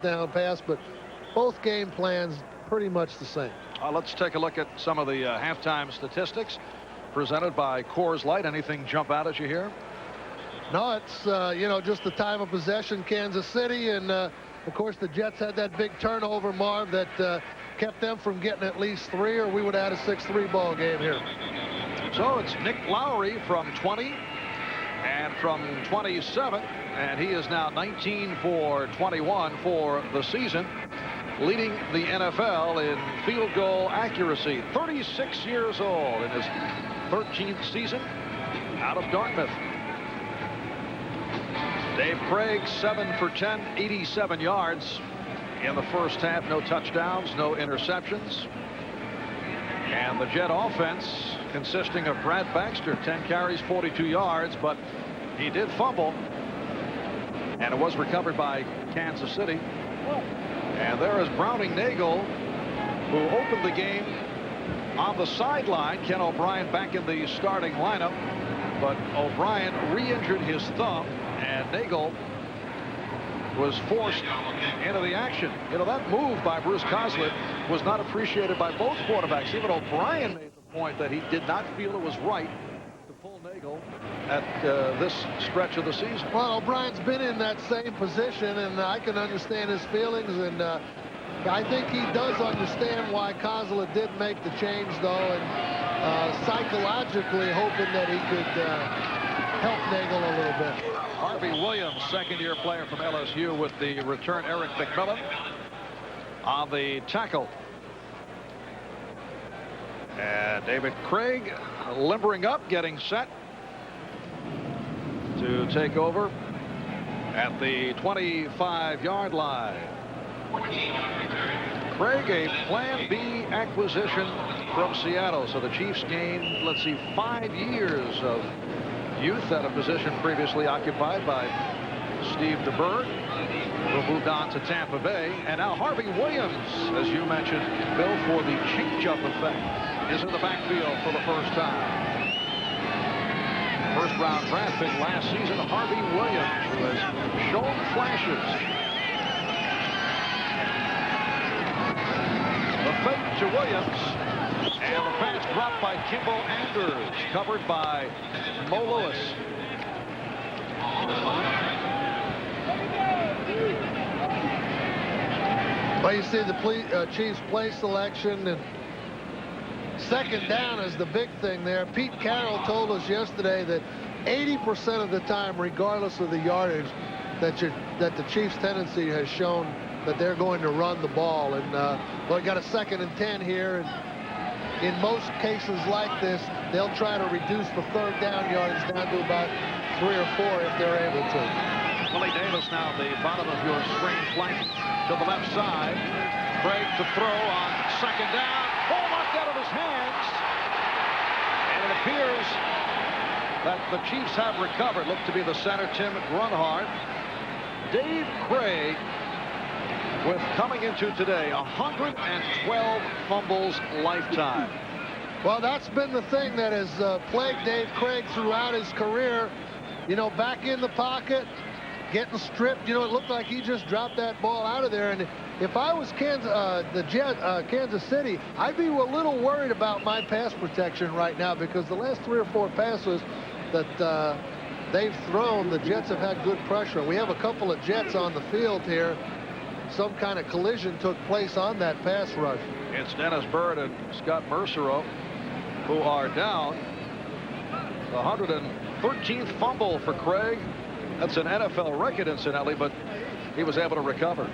down pass, but both game plans pretty much the same. Let's take a look at some of the halftime statistics presented by Coors Light. Anything jump out at you here? No, it's, just the time of possession, Kansas City. And, of course, the Jets had that big turnover, Marv, that kept them from getting at least 3, or we would have had a 6-3 ball game here. So it's Nick Lowry from 20 and from 27. And he is now 19 for 21 for the season, leading the NFL in field goal accuracy. 36 years old in his 13th season out of Dartmouth. Dave Craig, 7 for 10, 87 yards in the first half. No touchdowns, no interceptions. And the Jet offense consisting of Brad Baxter, 10 carries, 42 yards, but he did fumble. And it was recovered by Kansas City. And there is Browning Nagel, who opened the game on the sideline. Ken O'Brien back in the starting lineup. But O'Brien re-injured his thumb, and Nagel was forced into the action. That move by Bruce Coslett was not appreciated by both quarterbacks. Even O'Brien made the point that he did not feel it was right to pull Nagel at this stretch of the season. Well, O'Brien's been in that same position, and I can understand his feelings, and I think he does understand why Coslett did make the change, though, and psychologically hoping that he could help Nagel a little bit. Harvey Williams, second-year player from LSU, with the return. Eric McMillan on the tackle. And David Craig limbering up, getting set to take over at the 25-yard line. Craig, a Plan B acquisition from Seattle. So the Chiefs gained, 5 years of youth at a position previously occupied by Steve Byrd, who moved on to Tampa Bay. And now Harvey Williams, as you mentioned, Bill, for the change-up effect, is in the backfield for the first time. First-round draft pick last season, Harvey Williams, who has shown flashes. The fake to Williams. And the pass dropped by Kimball Anders, covered by Mo Lewis. Well, you see the Chiefs play selection, and second down is the big thing there. Pete Carroll told us yesterday that 80% of the time, regardless of the yardage, that the Chiefs' tendency has shown that they're going to run the ball. And we got a 2nd and 10 here. And in most cases like this, they'll try to reduce the third down yardage down to about 3 or 4 if they're able to. Willie Davis now the bottom of your screen, flank to the left side. Craig to throw on second down. Ball knocked out of his hands. And it appears that the Chiefs have recovered. Looked to be the center, Tim Grunhard. Dave Craig, with coming into today 112 fumbles lifetime. Well, that's been the thing that has plagued Dave Craig throughout his career. Back in the pocket, getting stripped. It looked like he just dropped that ball out of there. And if I was Kansas City, I'd be a little worried about my pass protection right now, because the last 3 or 4 passes that they've thrown, the Jets have had good pressure. We have a couple of Jets on the field here. Some kind of collision took place on that pass rush. It's Dennis Byrd and Scott Mercereau who are down. The 113th fumble for Craig. That's an NFL record, incidentally, but he was able to recover.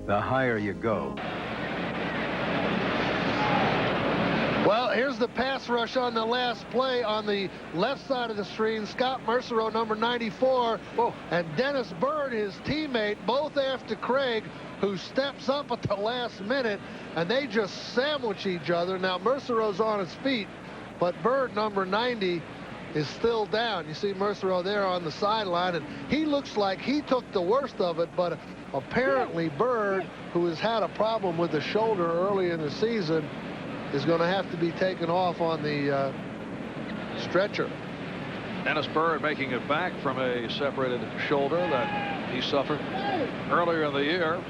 The higher you go. Well, here's the pass rush on the last play on the left side of the screen. Scott Mercereau, number 94, and Dennis Byrd, his teammate, both after Craig, who steps up at the last minute, and they just sandwich each other. Now, Mercereau's on his feet, but Byrd, number 90, is still down. You see Mercereau there on the sideline, and he looks like he took the worst of it, but apparently Byrd, who has had a problem with the shoulder early in the season, is going to have to be taken off on the stretcher. Dennis Byrd making it back from a separated shoulder that he suffered earlier in the year,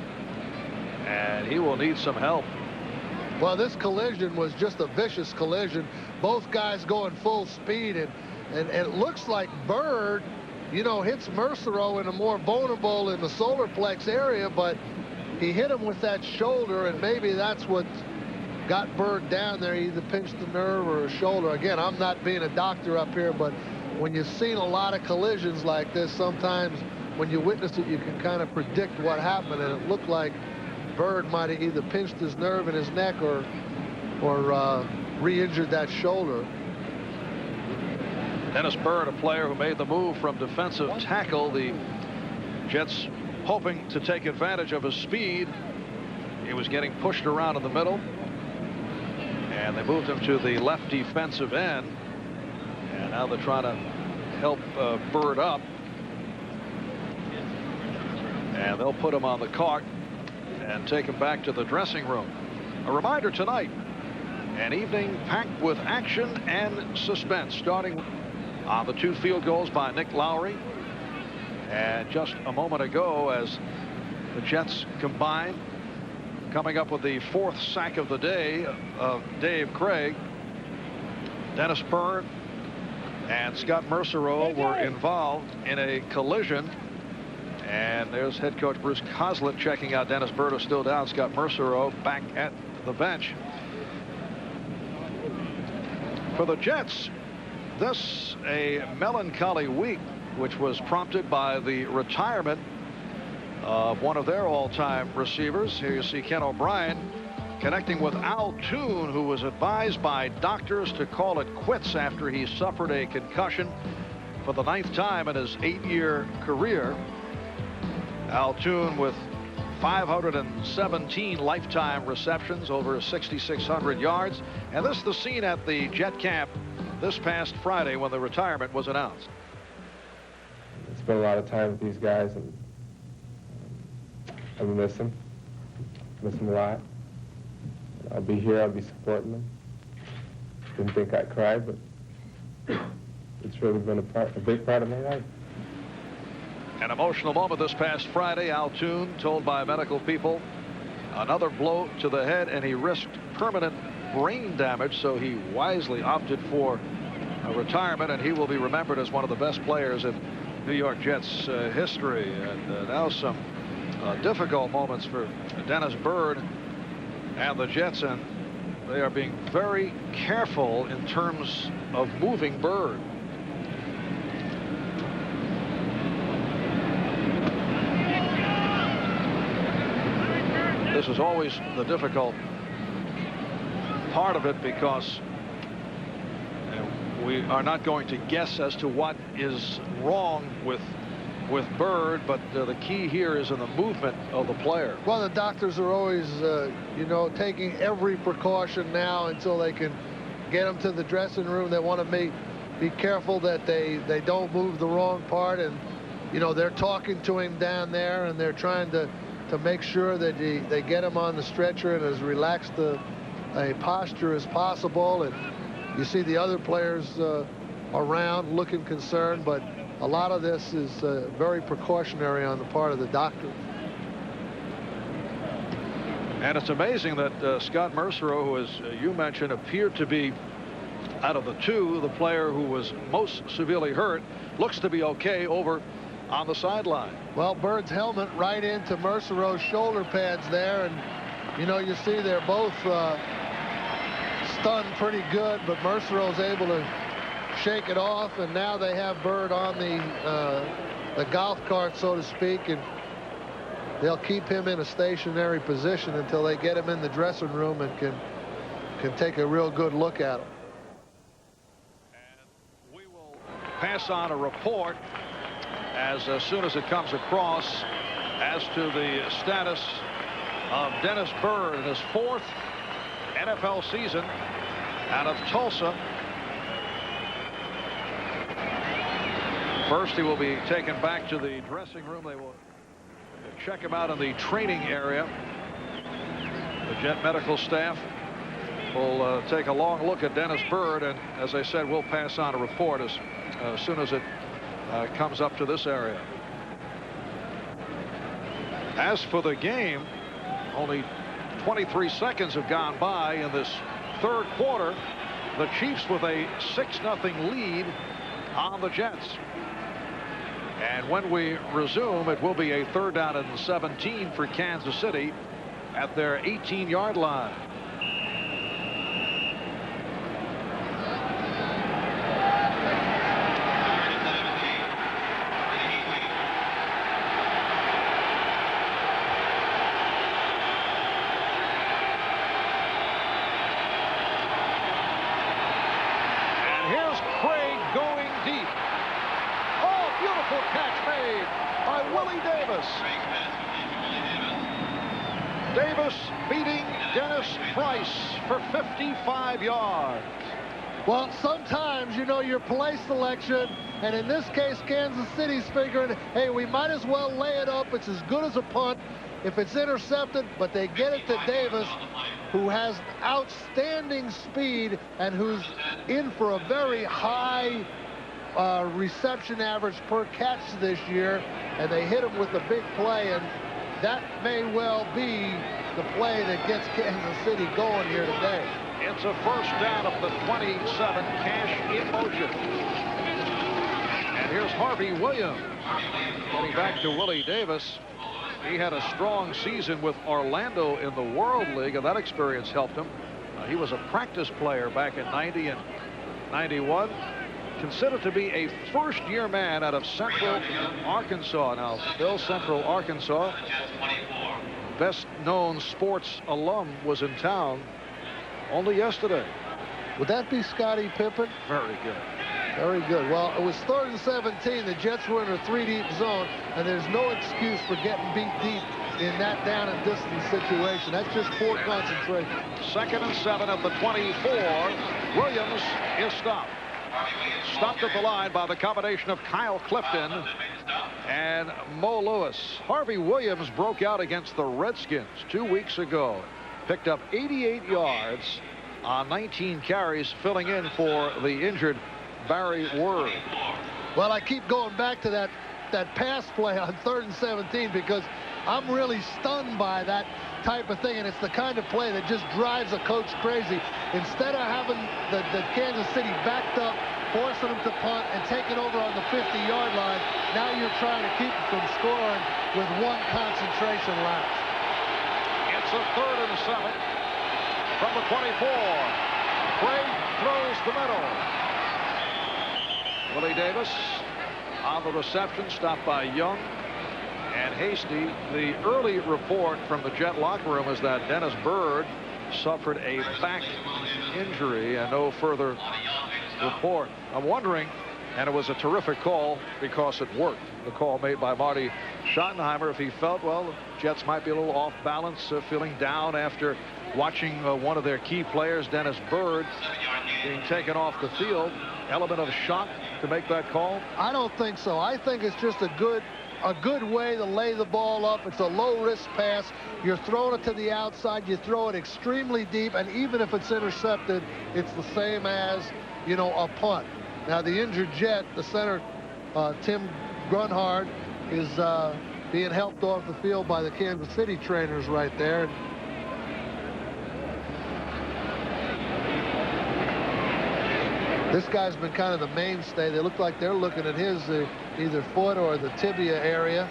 and he will need some help. Well, this collision was just a vicious collision. Both guys going full speed, and it looks like Byrd, you know, hits Mercereau in a more vulnerable in the solar plex area, but he hit him with that shoulder, and maybe that's what got Byrd down there. He either pinched the nerve or a shoulder. Again, I'm not being a doctor up here, but when you've seen a lot of collisions like this, sometimes when you witness it, you can kind of predict what happened, and it looked like Byrd might have either pinched his nerve in his neck or re-injured that shoulder. Dennis Byrd, a player who made the move from defensive tackle. The Jets hoping to take advantage of his speed. He was getting pushed around in the middle, and they moved him to the left defensive end, and now they're trying to help Byrd up, and they'll put him on the cart and take him back to the dressing room. A reminder tonight, an evening packed with action and suspense, starting on the 2 field goals by Nick Lowry. And just a moment ago, as the Jets combined, coming up with the 4th sack of the day of Dave Craig, Dennis Byrd and Scott Mercereau were involved in a collision. And there's head coach Bruce Coslett checking out. Dennis Byrd is still down. Scott Mercereau back at the bench. For the Jets, this a melancholy week, which was prompted by the retirement of one of their all-time receivers. Here you see Ken O'Brien connecting with Al Toon, who was advised by doctors to call it quits after he suffered a concussion for the 9th time in his 8-year career. Al Toon with 517 lifetime receptions, over 6,600 yards. And this is the scene at the Jet camp this past Friday when the retirement was announced. Spent a lot of time with these guys, and I miss them a lot. I'll be here, I'll be supporting them. Didn't think I'd cry, but it's really been a big part of my life. An emotional moment this past Friday. Al Toon told by medical people another blow to the head, and he risked permanent brain damage, so he wisely opted for a retirement, and he will be remembered as one of the best players in New York Jets history. And now some difficult moments for Dennis Byrd and the Jets, and they are being very careful in terms of moving Byrd. This is always the difficult part of it, because we are not going to guess as to what is wrong with Byrd, but the key here is in the movement of the player. Well, the doctors are always, you know, taking every precaution now until they can get him to the dressing room. They want to be careful that they don't move the wrong part, and you know, they're talking to him down there, and they're trying to make sure that they get him on the stretcher in as relaxed a posture as possible. And you see the other players around looking concerned, but a lot of this is very precautionary on the part of the doctor. And it's amazing that Scott Mercereau, who, as you mentioned, appeared to be, out of the two, the player who was most severely hurt, looks to be okay over on the sideline. Well, Byrd's helmet right into Mercereau's shoulder pads there, and you know, you see they're both stunned pretty good, but Mercereau's able to shake it off, and now they have Byrd on the golf cart, so to speak, and they'll keep him in a stationary position until they get him in the dressing room and can take a real good look at him. And we will pass on a report as soon as it comes across as to the status of Dennis Byrd in his 4th NFL season out of Tulsa. First, he will be taken back to the dressing room. They will check him out in the training area. The Jet medical staff will take a long look at Dennis Byrd, and as I said, we'll pass on a report as soon as it comes up to this area. As for the game, only 23 seconds have gone by in this third quarter. The Chiefs with a 6-0 lead on the Jets. And when we resume, it will be a 3rd down and 17 for Kansas City at their 18-yard line. Catch made by Willie Davis. Davis beating Dennis Price for 55 yards. Well, sometimes, you know, your play selection, and in this case, Kansas City's figuring, hey, we might as well lay it up. It's as good as a punt if it's intercepted, but they get it to Davis, who has outstanding speed and who's in for a very high reception average per catch this year, and they hit him with a big play, and that may well be the play that gets Kansas City going here today. It's a 1st down of the 27. Cash in motion. And here's Harvey Williams getting back to Willie Davis. He had a strong season with Orlando in the World League, and that experience helped him. He was a practice player back in 90 and 91. Considered to be a first-year man out of Central Arkansas. Now, Bill, Central Arkansas, best-known sports alum, was in town only yesterday. Would that be Scottie Pippen? Very good. Very good. Well, it was 3rd and 17. The Jets were in a 3-deep zone, and there's no excuse for getting beat deep in that down and distance situation. That's just poor concentration. 2nd and 7 at the 24. Williams is stopped. Stopped at the line by the combination of Kyle Clifton and Mo Lewis. Harvey Williams broke out against the Redskins 2 weeks ago. Picked up 88 yards on 19 carries, filling in for the injured Barry Byrd. Well, I keep going back to that pass play on 3rd and 17 because I'm really stunned by that type of thing, and it's the kind of play that just drives a coach crazy. Instead of having the Kansas City backed up, forcing them to punt and taking over on the 50-yard line, now you're trying to keep them from scoring with one concentration lapse. It's a 3rd and 7 from the 24. Craig throws the middle. Willie Davis on the reception, stopped by Young and Hasty. The early report from the Jet locker room is that Dennis Byrd suffered a back injury, and no further report. I'm wondering, and it was a terrific call because it worked, the call made by Marty Schottenheimer, if he felt, well, the Jets might be a little off balance, feeling down after watching one of their key players, Dennis Byrd, being taken off the field. Element of shock to make that call? I don't think so. I think it's just a good way to lay the ball up. It's a low-risk pass. You're throwing it to the outside. You throw it extremely deep, and even if it's intercepted, it's the same as, you know, a punt. Now, the injured Jet, the center, Tim Grunhard, is being helped off the field by the Kansas City trainers right there. This guy's been kind of the mainstay. They look like they're looking at his either foot or the tibia area.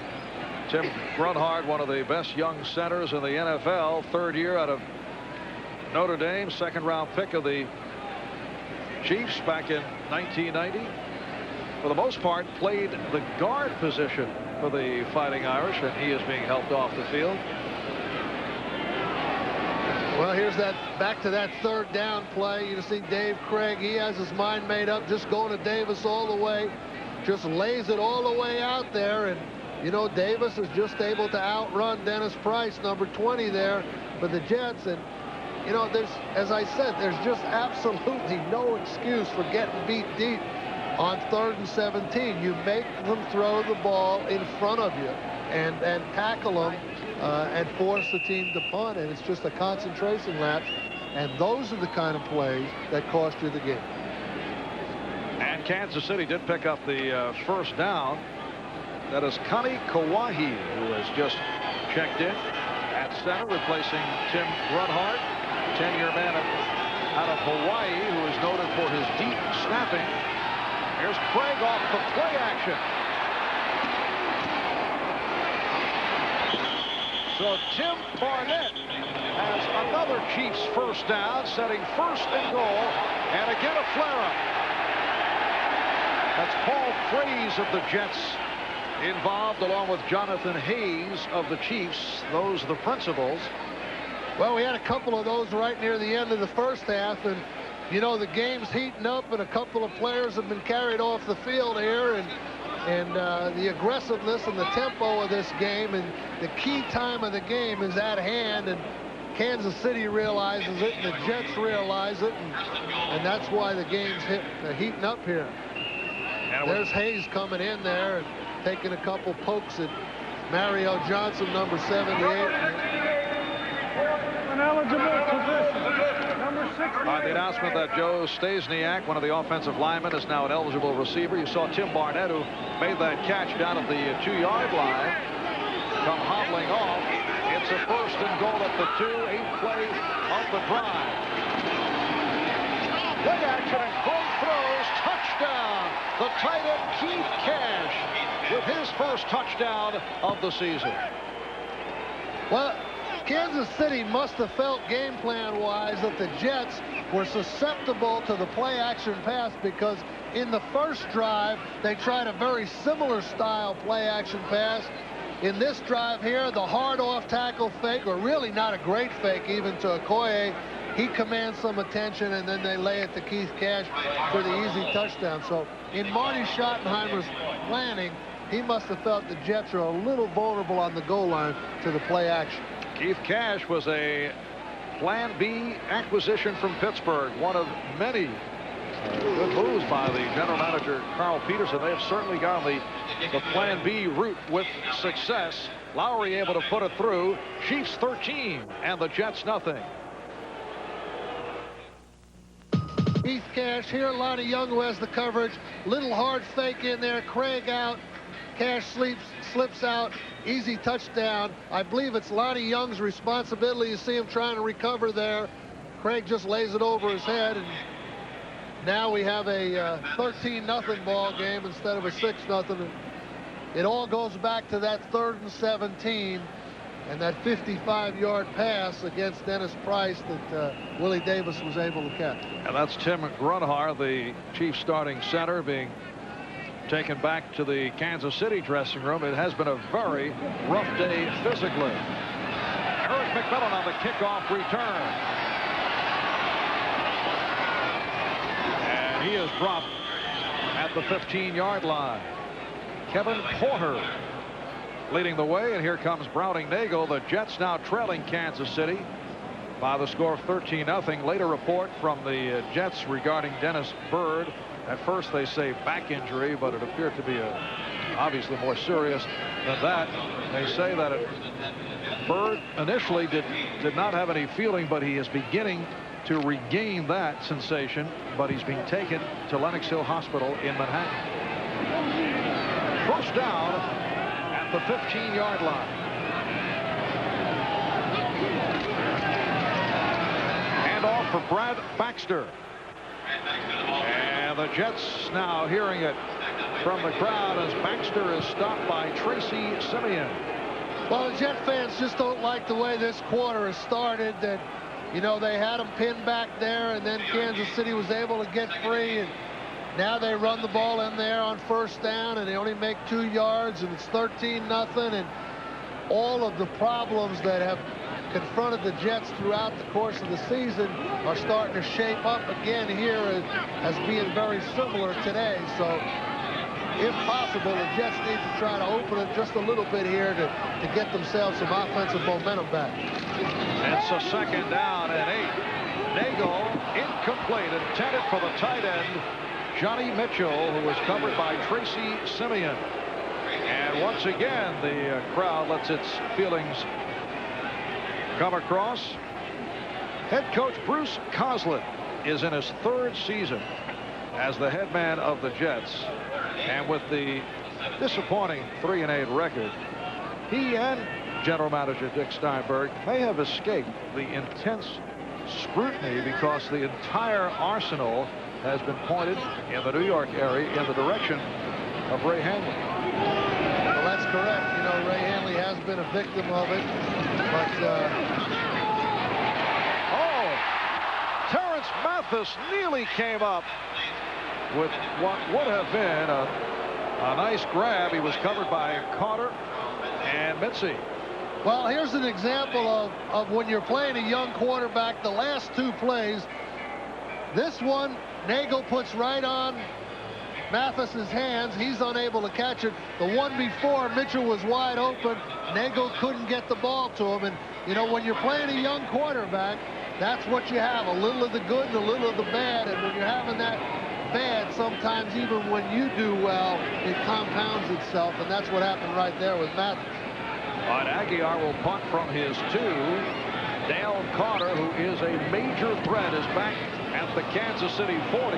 Tim Grunhard, one of the best young centers in the NFL, 3rd year out of Notre Dame, 2nd-round pick of the Chiefs back in 1990. For the most part, played the guard position for the Fighting Irish, and he is being helped off the field. Well, here's that, back to that 3rd down play. You see Dave Craig, he has his mind made up, just going to Davis all the way, just lays it all the way out there, and you know, Davis is just able to outrun Dennis Price, number 20 there for the Jets. And you know, there's, as I said, there's just absolutely no excuse for getting beat deep on 3rd and 17. You make them throw the ball in front of you and tackle them and force the team to punt, and it's just a concentration lapse, and those are the kind of plays that cost you the game. And Kansas City did pick up the 1st down. That is Connie Kawahi, who has just checked in at center, replacing Tim Grunhart, 10-year man out of Hawaii, who is noted for his deep snapping. Here's Craig off the play action. So Tim Barnett has another Chiefs first down, setting first and goal, and again a flare-up. That's Paul Freese of the Jets involved, along with Jonathan Hayes of the Chiefs. Those are the principals. Well, we had a couple of those right near the end of the first half, and you know the game's heating up, and a couple of players have been carried off the field here, and the aggressiveness and the tempo of this game, and the key time of the game is at hand, and Kansas City realizes it, and the Jets realize it, and that's why the game's heating up here. There's Hayes coming in there and taking a couple pokes at Mario Johnson, number 78. Ineligible position. Number 6. The announcement that Joe Stasiak, one of the offensive linemen, is now an eligible receiver. You saw Tim Barnett, who made that catch down at the 2-yard line, come hobbling off. It's a first and goal at the 2, 8th play of the drive. Play action, and Craig throws, touchdown. The tight end Keith Cash with his first touchdown of the season. Well, Kansas City must have felt game plan wise that the Jets were susceptible to the play action pass, because in the first drive they tried a very similar style play action pass. In this drive here, the hard off tackle fake, or really not a great fake even, to Okoye. He commands some attention, and then they lay it to Keith Cash for the easy touchdown. So in Marty Schottenheimer's planning, he must have felt the Jets are a little vulnerable on the goal line to the play action. Keith Cash was a Plan B acquisition from Pittsburgh, one of many good moves by the general manager Carl Peterson. They have certainly gone the Plan B route with success. Lowry able to put it through. Chiefs 13 and the Jets nothing. Keith Cash here. Lonnie Young, who has the coverage. Little hard fake in there. Craig out. Cash slips out. Easy touchdown. I believe it's Lonnie Young's responsibility. You see him trying to recover there. Craig just lays it over his head, and now we have a 13-0 ball game instead of a 6-0. It all goes back to that 3rd and 17 and that 55-yard pass against Dennis Price that Willie Davis was able to catch. And that's Tim Grunhart, the Chiefs starting center, being taken back to the Kansas City dressing room. It has been a very rough day physically. Eric McMillan on the kickoff return. And he is dropped at the 15-yard line. Kevin Porter leading the way, and here comes Browning Nagel. The Jets now trailing Kansas City by the score of 13-0. Later report from the Jets regarding Dennis Byrd. At first they say back injury, but it appeared to be obviously more serious than that. They say that Byrd initially did not have any feeling, but he is beginning to regain that sensation. But he's being taken to Lenox Hill Hospital in Manhattan. First down at the 15-yard line. Hand off for Brad Baxter. And the Jets now hearing it from the crowd as Baxter is stopped by Tracy Simeon. Well, the Jet fans just don't like the way this quarter has started. That, you know, they had them pinned back there, and then Kansas City was able to get free, and now they run the ball in there on first down, and they only make 2 yards, and it's 13-0, and all of the problems that have confronted the Jets throughout the course of the season are starting to shape up again here as being very similar today. So if possible, the Jets need to try to open it just a little bit here to get themselves some offensive momentum back. It's a 2nd down and 8. Nagel incomplete, intended for the tight end Johnny Mitchell, who was covered by Tracy Simeon. And once again, the crowd lets its feelings come across. Head coach Bruce Coslett is in his 3rd season as the head man of the Jets, and with the disappointing 3-8 record, he and General Manager Dick Steinberg, may have escaped the intense scrutiny because the entire arsenal has been pointed in the New York area in the direction of Ray Hanley. Well, that's correct. You know, Ray Hanley has been a victim of it, but Terrence Mathis nearly came up with what would have been a nice grab. He was covered by Carter and Mitzi. well, here's an example of when you're playing a young quarterback. The last two plays, this one, Nagel puts right on Mathis's hands. He's unable to catch it. The one before, Mitchell was wide open. Nagel couldn't get the ball to him. And, you know, when you're playing a young quarterback, that's what you have, a little of the good and a little of the bad. And when you're having that bad, sometimes even when you do well, it compounds itself. And that's what happened right there with Mathis. All right, Aguiar will punt from his 2. Dale Carter, who is a major threat, is back at the Kansas City 40.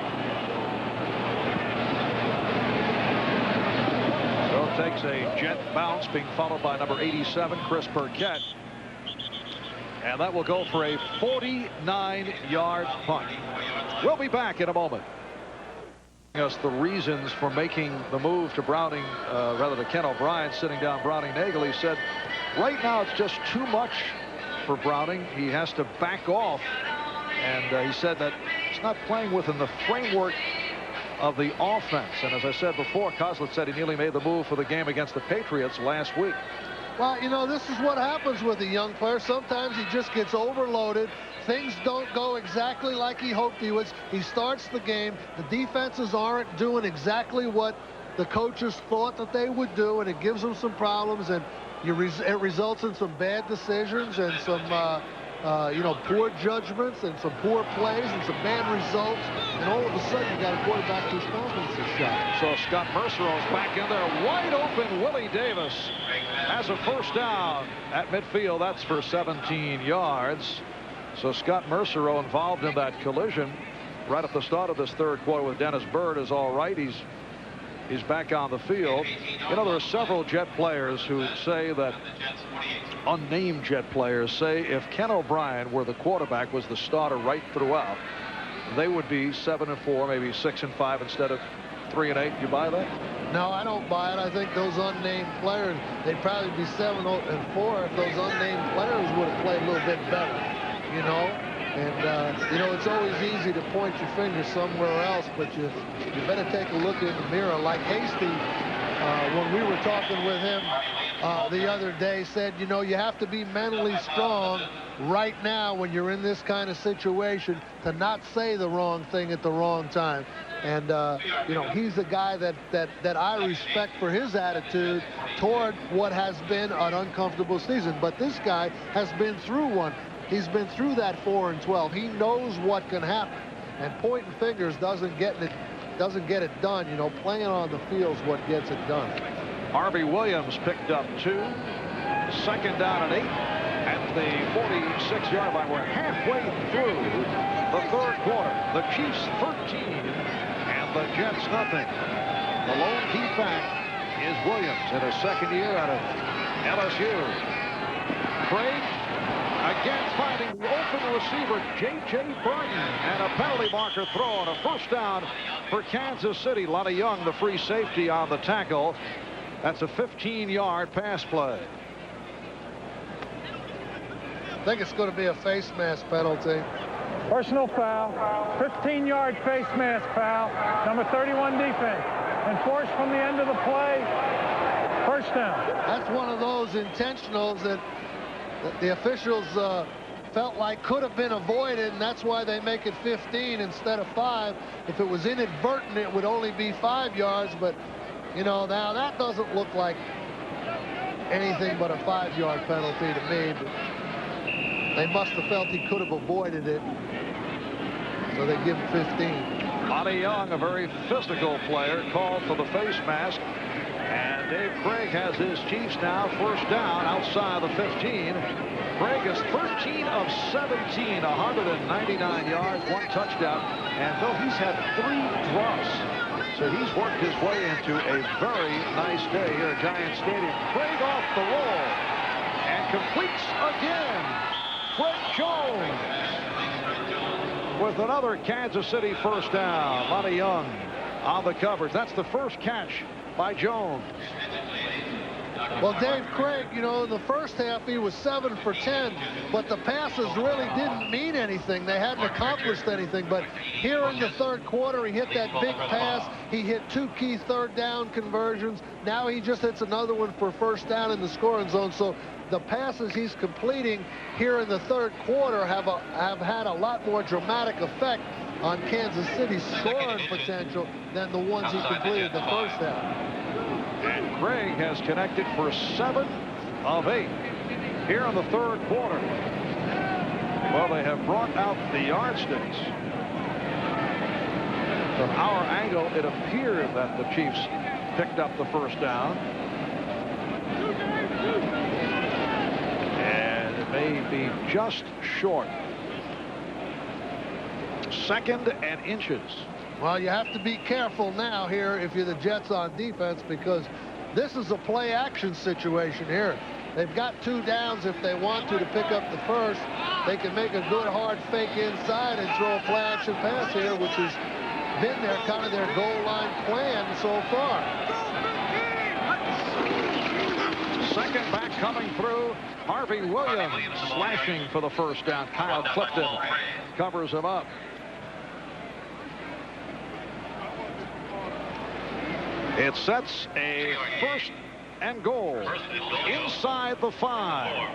So it takes a jet bounce, being followed by number 87, Chris Burkett. And that will go for a 49-yard punt. We'll be back in a moment. Us the reasons for making the move to Browning, rather to Ken O'Brien, sitting down Browning Nagel. He said, right now it's just too much for Browning. He has to back off. And he said that he's not playing within the framework of the offense. And as I said before, Kozlitz said he nearly made the move for the game against the Patriots last week. Well, you know, this is what happens with a young player. Sometimes he just gets overloaded. Things don't go exactly like he hoped he would. He starts the game. The defenses aren't doing exactly what the coaches thought that they would do, and it gives them some problems, and it results in some bad decisions and some you know, poor judgments and some poor plays and some bad results, and all of a sudden you got a quarterback whose confidence is shot. So Scott Mercero's back in there. Wide open Willie Davis has a first down at midfield. That's for 17 yards. So Scott Mercero, involved in that collision right at the start of this third quarter with Dennis Byrd, is all right. He's back on the field. You know, there are several Jet players who say that, unnamed Jet players say, if Ken O'Brien were the quarterback, was the starter right throughout, they would be 7-4, maybe 6-5 instead of 3-8. You buy that? No, I don't buy it. I think those unnamed players, they'd probably be 7-4 if those unnamed players would have played a little bit better, you know. And, you know, it's always easy to point your finger somewhere else, but you better take a look in the mirror. Like Hasty, when we were talking with him the other day, said, you know, you have to be mentally strong right now when you're in this kind of situation to not say the wrong thing at the wrong time. And, you know, he's a guy that I respect for his attitude toward what has been an uncomfortable season. But this guy has been through one. He's been through that 4-12. He knows what can happen. And pointing fingers doesn't get it done. You know, playing on the field is what gets it done. Harvey Williams picked up 2. Second down and 8 at the 46-yard line. We're halfway through the third quarter. The Chiefs 13 and the Jets nothing. The lone key back is Williams in his second year out of LSU. Craig again finding the open receiver, J.J. Burton, and a penalty marker throw and a first down for Kansas City. Lonnie Young, the free safety, on the tackle. That's a 15-yard pass play. I think it's going to be a face mask penalty. Personal foul, 15-yard face mask foul, number 31 defense. Enforced from the end of the play, first down. That's one of those intentionals that the officials felt like could have been avoided, and that's why they make it 15 instead of 5. If it was inadvertent, it would only be 5 yards, but, you know, now that doesn't look like anything but a 5-yard penalty to me. But they must have felt he could have avoided it, so they give him 15. Lonnie Young, a very physical player, called for the face mask. And Dave Craig has his Chiefs now first down outside the 15. Craig is 13 of 17, 199 yards, 1 touchdown. And though he's had 3 drops, so he's worked his way into a very nice day here at Giant Stadium. Craig off the roll. And completes again. Craig Jones with another Kansas City first down. Monty Young on the coverage. That's the first catch by Jones. Well, Dave, Craig, you know, in the first half he was 7 for 10, but the passes really didn't mean anything. They hadn't accomplished anything. But here in the third quarter, he hit that big pass. He hit 2 key third down conversions. Now he just hits another one for first down in the scoring zone. So the passes he's completing here in the third quarter have had a lot more dramatic effect on Kansas City's scoring potential than the ones he completed the first half. And Craig has connected for 7 of 8 here in the third quarter. Well, they have brought out the yardsticks. From our angle, it appeared that the Chiefs picked up the first down. And it may be just short. 2nd and inches. Well, you have to be careful now here if you're the Jets on defense, because this is a play-action situation here. They've got 2 downs if they want to pick up the first. They can make a good hard fake inside and throw a play-action pass here, which has been their kind of their goal line plan so far. Second back coming through. Harvey Williams slashing for the first down. Kyle Clifton covers him up. It sets a 1st and goal inside the 5.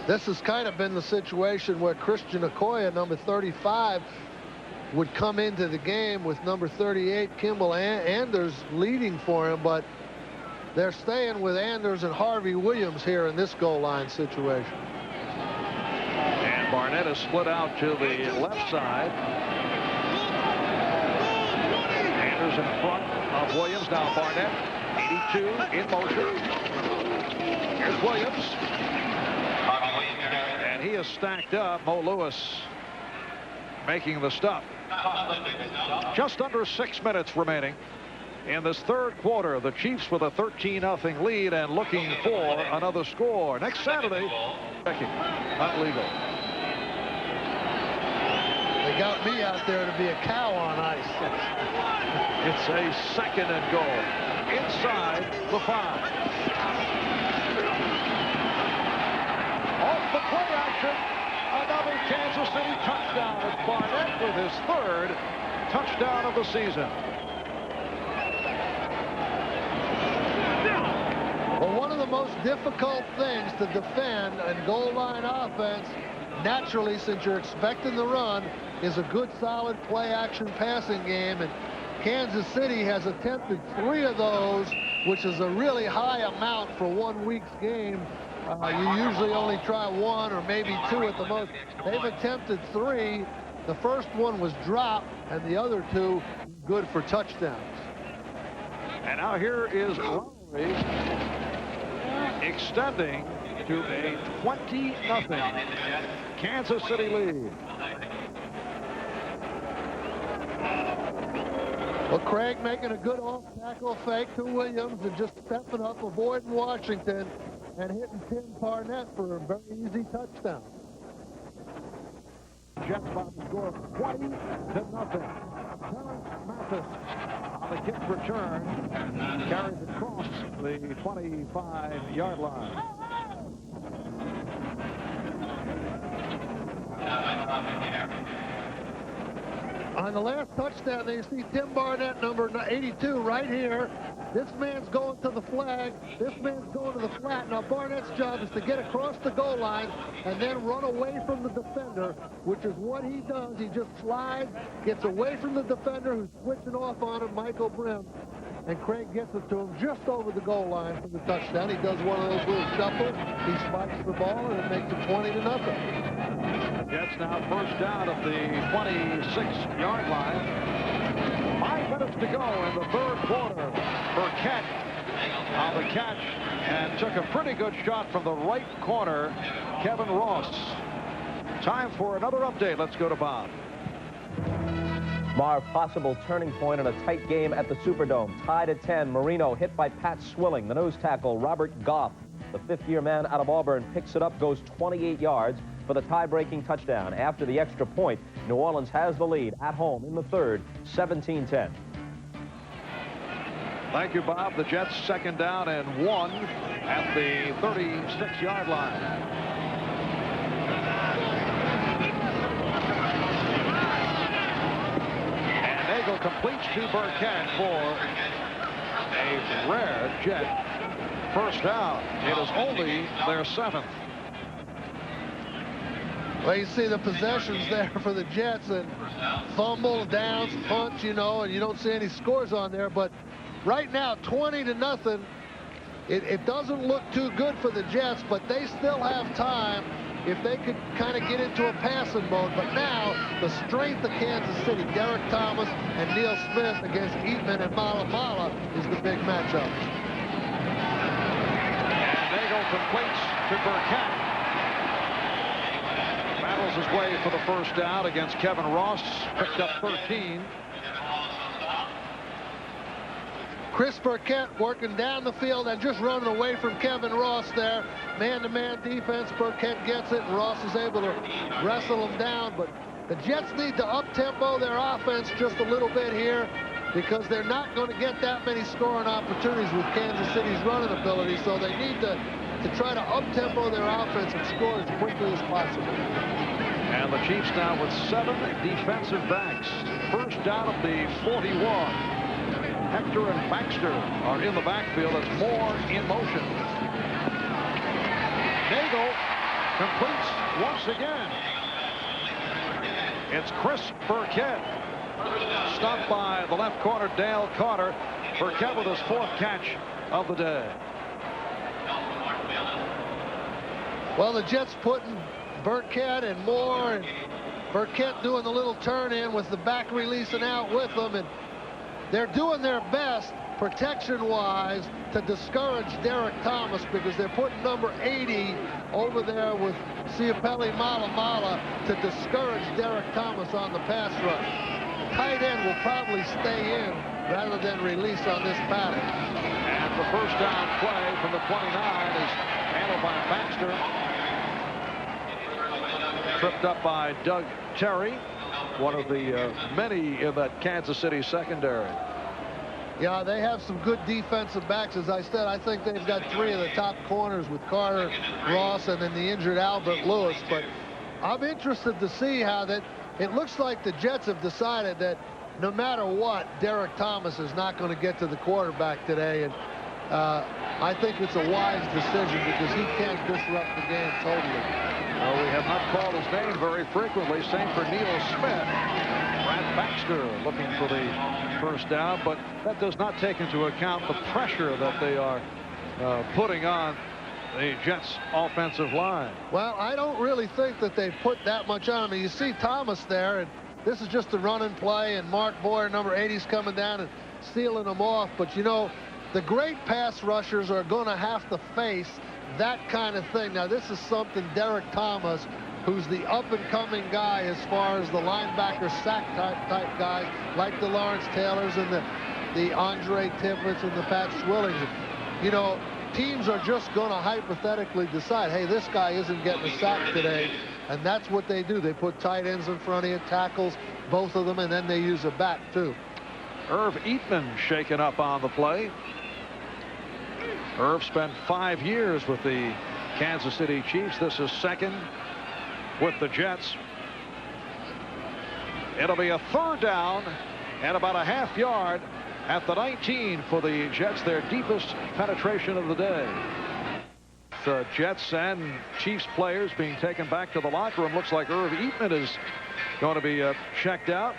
This has kind of been the situation where Christian Okoye, number 35, would come into the game with number 38, Kimball Anders, leading for him, but they're staying with Anders and Harvey Williams here in this goal line situation. And Barnett is split out to the left side. In front of Williams. Now Barnett, 82 in motion. Here's Williams. And he is stacked up. Mo Lewis making the stop. Just under 6 minutes remaining in this third quarter. The Chiefs with a 13-0 lead and looking for another score. Next Saturday, checking. Not legal. They got me out there to be a cow on ice. It's a 2nd and goal inside the 5. Off the play action, another Kansas City touchdown. It's Barnett with his 3rd touchdown of the season. Well, one of the most difficult things to defend in goal line offense, naturally, since you're expecting the run, is a good, solid play-action passing game. And Kansas City has attempted 3 of those, which is a really high amount for 1 week's game. You usually only try 1 or maybe 2 at the most. They've attempted 3. The first one was dropped, and the other 2 good for touchdowns. And now here is Lowry extending to a 20-0 Kansas City lead. Well, Craig making a good off-tackle fake to Williams and just stepping up, avoiding Washington, and hitting Tim Barnett for a very easy touchdown. Jets about to score 20-0. Terrence Mathis on the kick return carries across the 25-yard line. On the last touchdown, they see Tim Barnett, number 82, right here. This man's going to the flag. This man's going to the flat. Now, Barnett's job is to get across the goal line and then run away from the defender, which is what he does. He just slides, gets away from the defender who's switching off on him, Michael Brim, and Craig gets it to him just over the goal line for the touchdown. He does one of those little shuffles. He spikes the ball, and it makes it 20-0. Jets now first down at the 26-yard line. 5 minutes to go in the third quarter. Burkett on the catch and took a pretty good shot from the right corner, Kevin Ross. Time for another update. Let's go to Bob. Marv, possible turning point in a tight game at the Superdome. Tied at 10. Marino hit by Pat Swilling. The nose tackle, Robert Goff, The fifth-year man out of Auburn picks it up, goes 28 yards for the tie-breaking touchdown. After the extra point, New Orleans has the lead at home in the third, 17-10. Thank you, Bob. The Jets 2nd down and 1 at the 36-yard line. And Nagel completes to Burkett for a rare Jet first down. It is only their 7th. Well, you see the possessions there for the Jets, and fumble, downs, punch, you know, and you don't see any scores on there. But right now, 20-0. It doesn't look too good for the Jets, but they still have time if they could kind of get into a passing mode. But now, the strength of Kansas City, Derek Thomas and Neil Smith against Eatman and Malamala is the big matchup. And Nagel completes to Burkett. Battles his way for the first down against Kevin Ross. Picked up 13. Chris Burkett working down the field and just running away from Kevin Ross there. Man-to-man defense. Burkett gets it, and Ross is able to wrestle him down. But the Jets need to up-tempo their offense just a little bit here, because they're not going to get that many scoring opportunities with Kansas City's running ability. So they need to try to up-tempo their offense and score as quickly as possible. And the Chiefs now with 7 defensive backs. First down at the 41. Hector and Baxter are in the backfield. It's Moore in motion. Nagel completes once again. It's Chris Burkett. Stopped by the left corner, Dale Carter. Burkett with his 4th catch of the day. Well, the Jets putting Burkett and Moore, and Burkett doing the little turn in with the back releasing out with them, and they're doing their best protection-wise to discourage Derek Thomas, because they're putting number 80 over there with Ciapelli Malamala to discourage Derek Thomas on the pass rush. Tight end will probably stay in rather than release on this pattern. And the first down play from the 29 is handled by Baxter. Tripped up by Doug Terry, one of the many in that Kansas City secondary. Yeah, they have some good defensive backs. As I said, I think they've got 3 of the top corners with Carter, Ross, and then the injured Albert Lewis. But I'm interested to see how that it looks like the Jets have decided that no matter what, Derek Thomas is not going to get to the quarterback today. And I think it's a wise decision, because he can't disrupt the game totally. Well, we have not called his name very frequently. Same for Neil Smith. Brad Baxter looking for the first down, but that does not take into account the pressure that they are putting on the Jets offensive line. Well, I don't really think that they put that much on him. You see Thomas there, and this is just a run and play, and Mark Boyer, number 80, is coming down and sealing them off. But, you know, the great pass rushers are going to have to face that kind of thing. Now, this is something Derek Thomas, who's the up-and-coming guy as far as the linebacker sack type guys, like the Lawrence Taylors and the Andre Tippett's and the Pat Swillings. You know, teams are just going to hypothetically decide, hey, this guy isn't getting a sack today, and that's what they do. They put tight ends in front of you, tackles, both of them, and then they use a back, too. Irv Eatman shaken up on the play. Irv spent 5 years with the Kansas City Chiefs. This is 2nd with the Jets. It'll be a 3rd down and about a half yard at the 19 for the Jets, their deepest penetration of the day. The Jets and Chiefs players being taken back to the locker room. Looks like Irv Eatman is going to be checked out.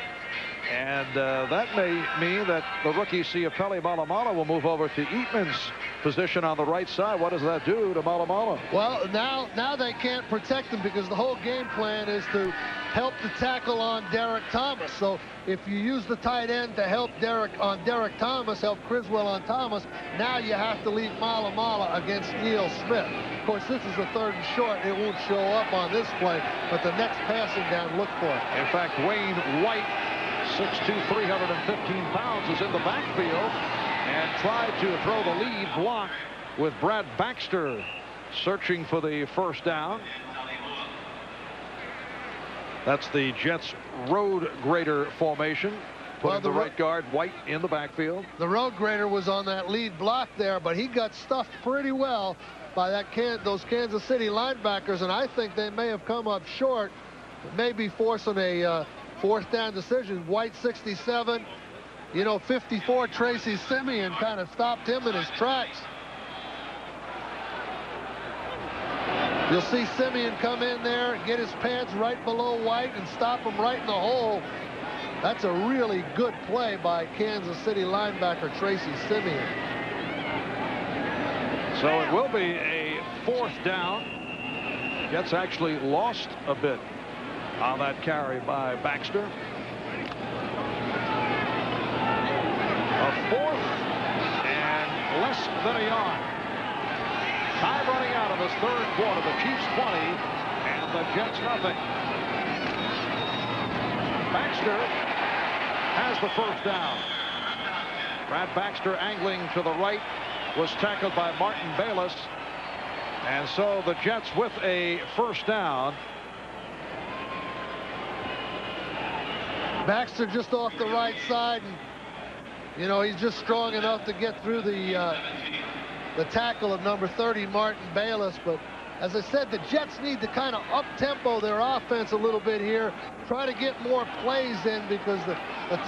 And that may mean that the rookie Ciapelli Malamala will move over to Eatman's position on the right side. What does that do to Malamala? Well, now they can't protect him, because the whole game plan is to help the tackle on Derek Thomas. So if you use the tight end to help Derek Thomas, help Criswell on Thomas, now you have to leave Malamala against Neil Smith. Of course, this is a 3rd and short. It won't show up on this play, but the next passing down, look for it. In fact, Wayne White, 6'2", 315 pounds, is in the backfield and tried to throw the lead block with Brad Baxter searching for the first down. That's the Jets road grader formation. Putting the right guard White in the backfield. The road grader was on that lead block there, but he got stuffed pretty well by those Kansas City linebackers, and I think they may have come up short, maybe forcing a fourth down decision. White 67, 54, Tracy Simeon kind of stopped him in his tracks. You'll see Simeon come in there, get his pads right below White, and stop him right in the hole. That's a really good play by Kansas City linebacker Tracy Simeon. So it will be a fourth down. Jets actually lost a bit on that carry by Baxter. A fourth and less than a yard. Time running out of this third quarter. The Chiefs 20 and the Jets nothing. Baxter has the first down. Brad Baxter angling to the right, was tackled by Martin Bayless, and so the Jets with a first down. Baxter just off the right side, and he's just strong enough to get through the tackle of number 30 Martin Bayless. But as I said, the Jets need to kind of up-tempo their offense a little bit here, try to get more plays in, because the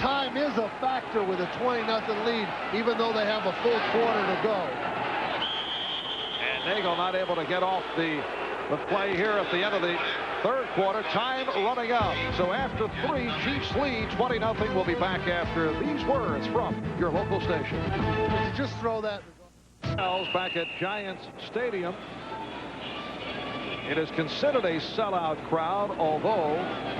time is a factor with a 20-0 lead, even though they have a full quarter to go. And Nagel not able to get off the play here at the end of the third quarter. Time running out. So after 3, Chiefs lead 20-0. We'll be back after these words from your local station. Just throw that. Back at Giants Stadium. It is considered a sellout crowd, although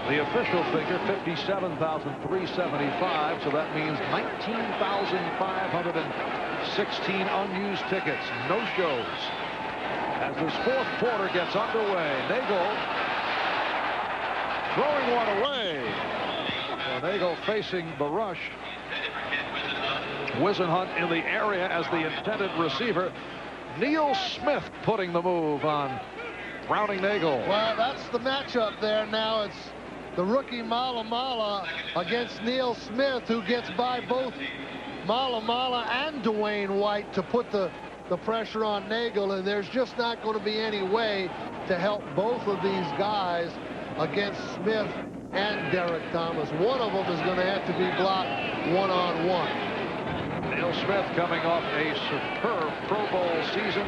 the official figure 57,375, so that means 19,516 unused tickets, no shows. As this fourth quarter gets underway, Nagel throwing one away. So Nagel facing the rush. Wisenhunt in the area as the intended receiver. Neil Smith putting the move on Browning Nagel. Well, that's the matchup there now. It's the rookie Malamala against Neil Smith, who gets by both Malamala and Dwayne White to put the pressure on Nagel, and there's just not going to be any way to help both of these guys against Smith and Derek Thomas. One of them is going to have to be blocked one-on-one. Neil Smith coming off a superb Pro Bowl season.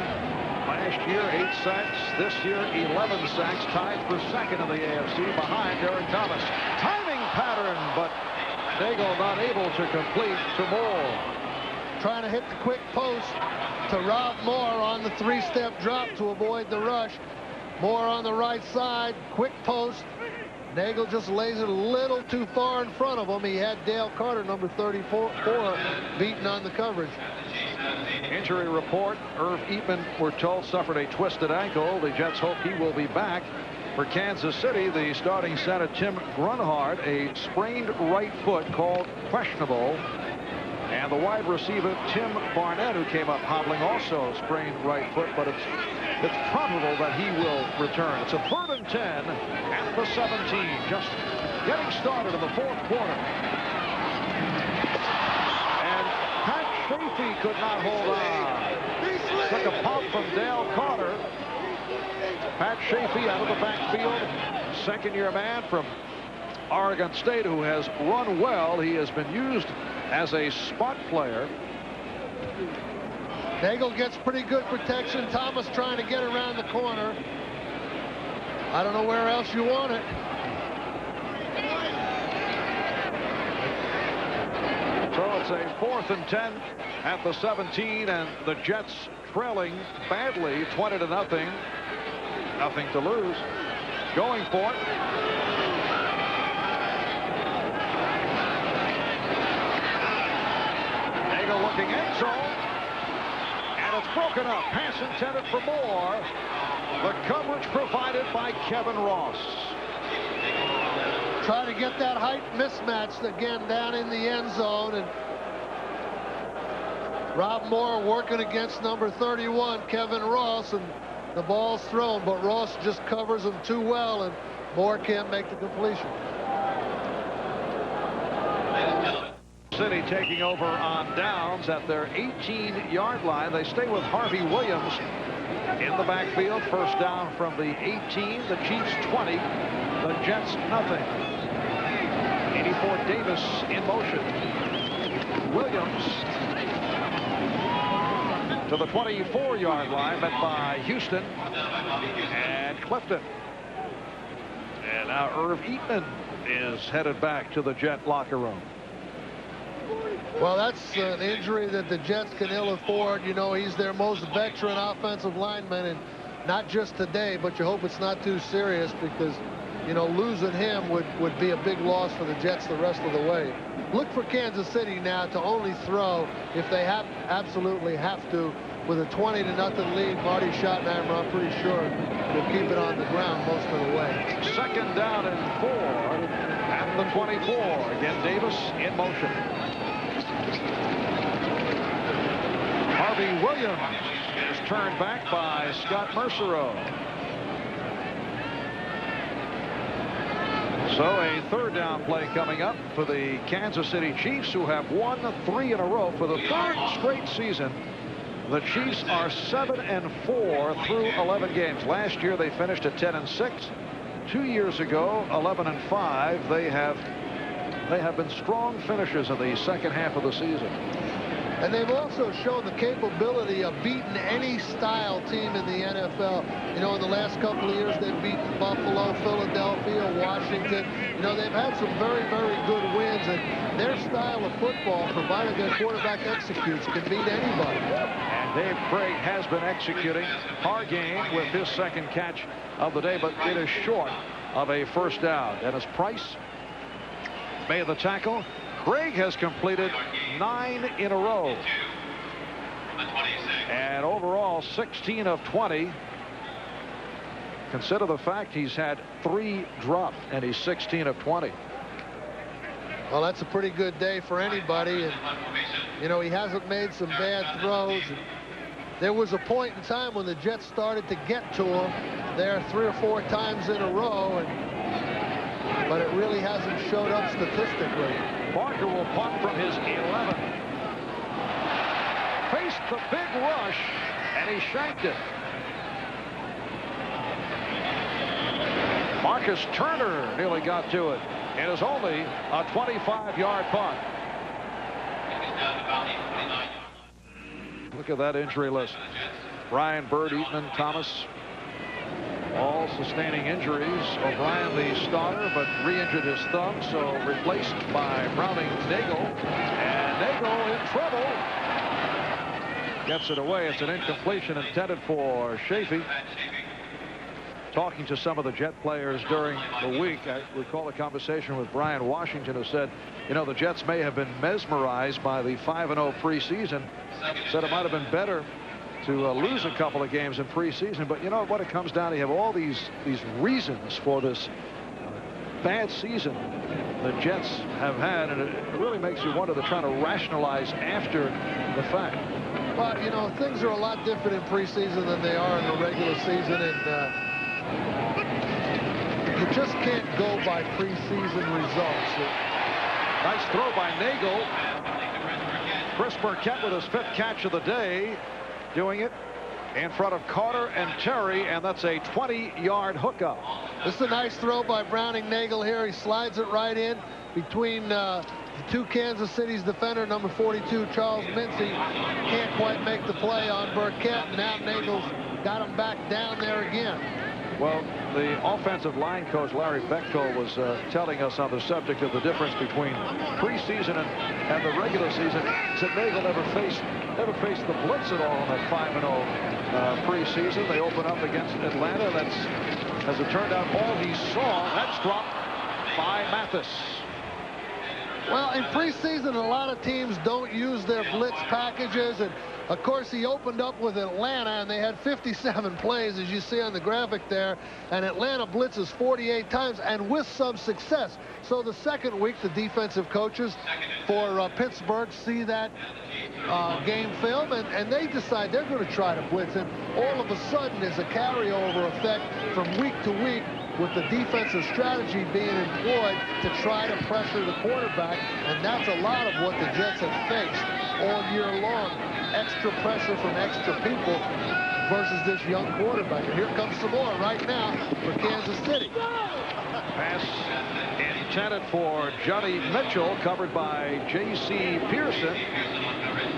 Last year, 8 sacks. This year, 11 sacks. Tied for second in the AFC behind Derek Thomas. Timing pattern, but Nagel not able to complete to Moore. Trying to hit the quick post to Rob Moore on the 3-step drop to avoid the rush. Moore on the right side. Quick post. Nagel just lays it a little too far in front of him. He had Dale Carter, number 34, beaten on the coverage. Injury report. Irv Eatman, we're told, suffered a twisted ankle. The Jets hope he will be back. For Kansas City, the starting center, Tim Grunhard, a sprained right foot called questionable. And the wide receiver, Tim Barnett, who came up hobbling, also sprained right foot, but it's probable that he will return. It's a 3rd and 10 at the 17, just getting started in the fourth quarter. And Pat Chafee could not hold on. Took a pop from Dale Carter. Pat Chafee out of the backfield, second-year man from Oregon State, who has run well. He has been used as a spot player. Nagel gets pretty good protection. Thomas trying to get around the corner. I don't know where else you want it. So it's a 4th and 10 at the 17, and the Jets trailing badly, 20-0. Nothing to lose. Going for it. Nagel looking end zone. And it's broken up. Pass intended for Moore. The coverage provided by Kevin Ross. Trying to get that height mismatched again down in the end zone. And Rob Moore working against number 31, Kevin Ross. And the ball's thrown, but Ross just covers him too well, and Moore can't make the completion. City taking over on downs at their 18-yard line. They stay with Harvey Williams in the backfield. First down from the 18, the Chiefs 20, the Jets nothing. 84 Davis in motion. Williams to the 24-yard line, met by Houston and Clifton. And now Irv Eatman is headed back to the Jet locker room. Well, that's an injury that the Jets can ill afford. You know, he's their most veteran offensive lineman, and not just today, but you hope it's not too serious, because, you know, losing him would be a big loss for the Jets the rest of the way. Look for Kansas City now to only throw if they absolutely have to. With a 20-0 lead, Marty Schottenheimer, I'm pretty sure, will keep it on the ground most of the way. Second down and 4 at the 24. Again, Davis in motion. Harvey Williams is turned back by Scott Mercereau. So a third down play coming up for the Kansas City Chiefs, who have won 3 in a row for the 3rd straight season. The Chiefs are 7-4 through 11 games. Last year they finished at 10-6. 2 years ago, 11-5. They have been strong finishers in the second half of the season. And they've also shown the capability of beating any style team in the NFL. You know, in the last couple of years, they've beaten Buffalo, Philadelphia, Washington. You know, they've had some very, very good wins, and their style of football, provided their quarterback executes, can beat anybody. And Dave Craig has been executing. Hargame with his second catch of the day, but it is short of a first down. Dennis Price made the tackle. Craig has completed 9 in a row. And overall, 16 of 20. Consider the fact he's had 3 dropped, and he's 16 of 20. Well, that's a pretty good day for anybody. And, you know, he hasn't made some bad throws. There was a point in time when the Jets started to get to him there 3 or 4 times in a row, but it really hasn't showed up statistically. Parker will punt from his 11. Faced the big rush, and he shanked it. Marcus Turner nearly got to it. It is only a 25-yard punt. Look at that injury list. Ryan, Byrd, Eatman, Thomas, all sustaining injuries. O'Brien, the starter, but re-injured his thumb, so replaced by Browning Nagel. And Nagel in trouble. Gets it away. It's an incompletion intended for Chafee. Talking to some of the Jet players during the week, I recall a conversation with Brian Washington, who said, you know, the Jets may have been mesmerized by the 5-0 preseason. Said it might have been better to lose a couple of games in preseason, but you know what it comes down to? You have all these reasons for this bad season the Jets have had, and it really makes you wonder. They're trying to rationalize after the fact. Well, you know, things are a lot different in preseason than they are in the regular season, and you just can't go by preseason results. Nice throw by Nagel. Chris Burkett with his 5th catch of the day, doing it in front of Carter and Terry, and that's a 20-yard hookup. This is a nice throw by Browning Nagel here. He slides it right in between the 2 Kansas City's defender, number 42, Charles Mincy. Can't quite make the play on Burkett, and now Nagel's got him back down there again. Well, the offensive line coach, Larry Bechtold, was telling us on the subject of the difference between preseason and the regular season. He said Nagel never faced the blitz at all in that 5-0 preseason. They open up against Atlanta. That's, as it turned out, all he saw. That's dropped by Mathis. Well, in preseason, a lot of teams don't use their blitz packages, and of course, he opened up with Atlanta, and they had 57 plays, as you see on the graphic there, and Atlanta blitzes 48 times, and with some success. So the second week, the defensive coaches for Pittsburgh see that game film, and they decide they're going to try to blitz him. All of a sudden, there's a carryover effect from week to week with the defensive strategy being employed to try to pressure the quarterback, and that's a lot of what the Jets have faced all year long. Extra pressure from extra people versus this young quarterback. And here comes some more right now for Kansas City. Pass intended for Johnny Mitchell, covered by J.C. Pearson.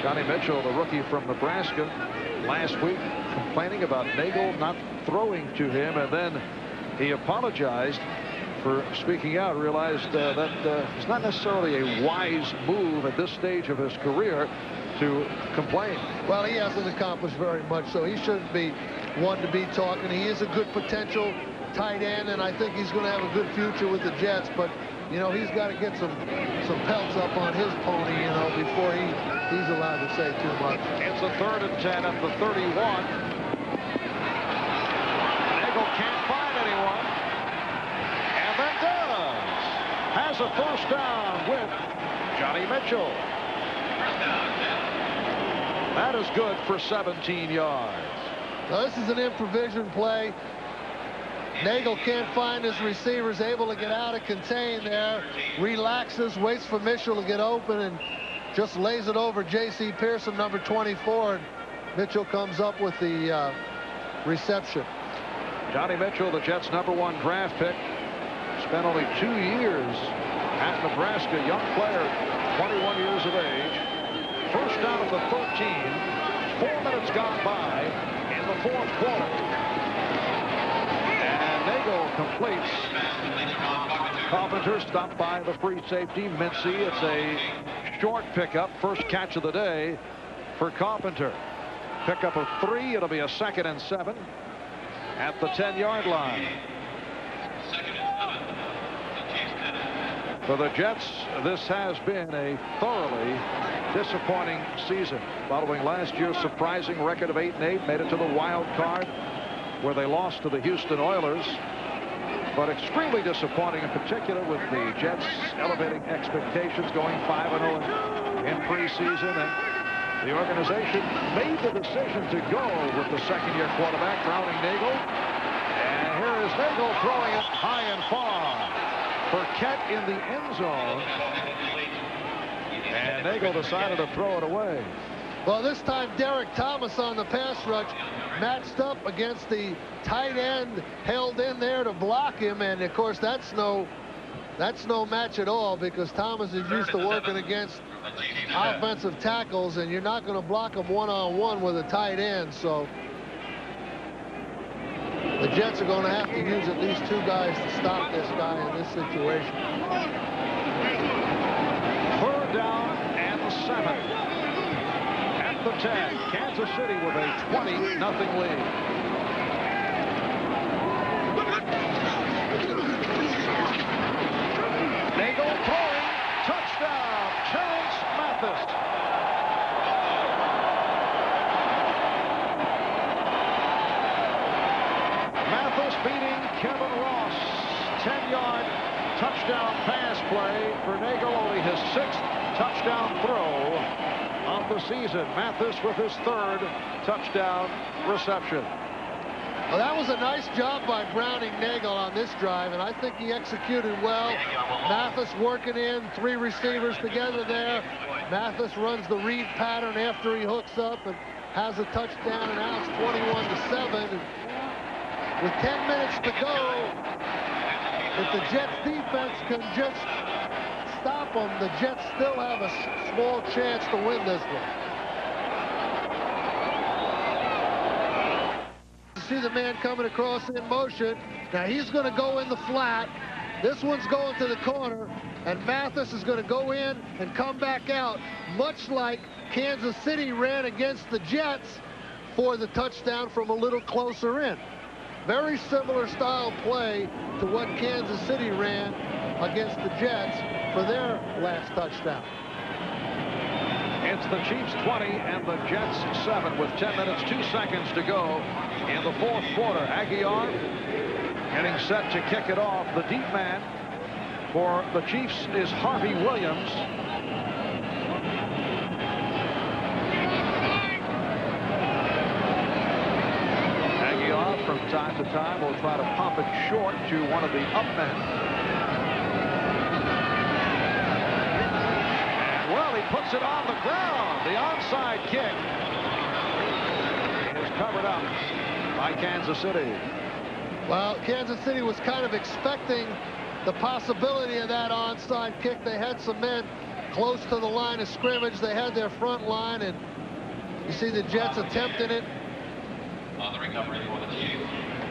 Johnny Mitchell, the rookie from Nebraska, last week complaining about Nagel not throwing to him, and then he apologized for speaking out, realized that it's not necessarily a wise move at this stage of his career to complain. Well, he hasn't accomplished very much, so he shouldn't be one to be talking. He is a good potential tight end, and I think he's going to have a good future with the Jets, but you know, he's got to get some pelts up on his pony, you know, before he's allowed to say too much. It's a 3rd and 10 at the 31. Nagel can't find anyone, and then does. Has a first down with Johnny Mitchell. That is good for 17 yards. Now, this is an improvision play. Nagel can't find his receivers, able to get out and contain there. Relaxes, waits for Mitchell to get open, and just lays it over J.C. Pearson, number 24. And Mitchell comes up with the reception. Johnny Mitchell, the Jets' #1 draft pick, spent only 2 years at Nebraska. Young player, 21 years of age. First down at the 13. 4 minutes gone by in the 4th quarter. And Nagel completes. Carpenter stopped by the free safety, Mincy. It's a short pickup. First catch of the day for Carpenter. Pickup of 3. It'll be a 2nd and 7 at the 10-yard line. For the Jets, this has been a thoroughly disappointing season. Following last year's surprising record of 8-8, made it to the wild card where they lost to the Houston Oilers. But extremely disappointing, in particular with the Jets elevating expectations, going 5-0 in preseason. And the organization made the decision to go with the second-year quarterback, Browning Nagel. And here is Nagel throwing it high and far. Burkett in the end zone. And Nagel decided to throw it away. Well, this time Derek Thomas on the pass rush matched up against the tight end, held in there to block him, and of course that's no match at all, because Thomas is used to working against offensive tackles, and you're not going to block him one-on-one with a tight end. So the Jets are going to have to use at least 2 guys to stop this guy in this situation. 3rd down and 7. At the 10, Kansas City with a 20-0 lead. Nagel throwing, touchdown, Terrence Mathis. Mathis beating Kevin Ross. 10-yard touchdown pass play for Nagel, only his 6th touchdown throw of the season. Mathis with his 3rd touchdown reception. Well, that was a nice job by Browning Nagel on this drive, and I think he executed well. Mathis working in, 3 receivers together there. Mathis runs the read pattern after he hooks up and has a touchdown, and now it's 21-7. And with 10 minutes to go, if the Jets defense can just stop them, the Jets still have a small chance to win this one. You see the man coming across in motion. Now he's going to go in the flat. This one's going to the corner, and Mathis is going to go in and come back out, much like Kansas City ran against the Jets for the touchdown from a little closer in. Very similar style play to what Kansas City ran against the Jets for their last touchdown. It's the Chiefs 20 and the Jets 7 with 10 minutes, 2 seconds to go in the 4th quarter. Aguilar getting set to kick it off. The deep man for the Chiefs is Harvey Williams. from time to time will try to pop it short to one of the up men. And, well, he puts it on the ground. The onside kick is covered up by Kansas City. Well, Kansas City was kind of expecting the possibility of that onside kick. They had some men close to the line of scrimmage. They had their front line, and you see the Jets attempting it.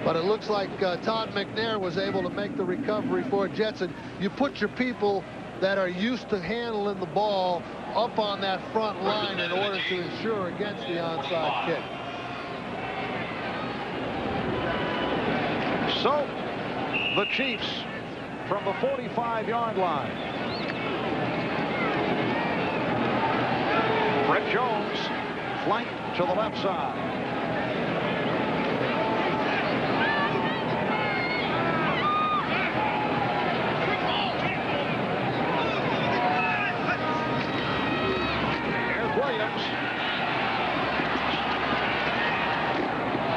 But it looks like Todd McNair was able to make the recovery for Jets. And you put your people that are used to handling the ball up on that front line in order to ensure against the onside kick. So the Chiefs from the 45-yard line. Brett Jones flanked to the left side. Here's Williams.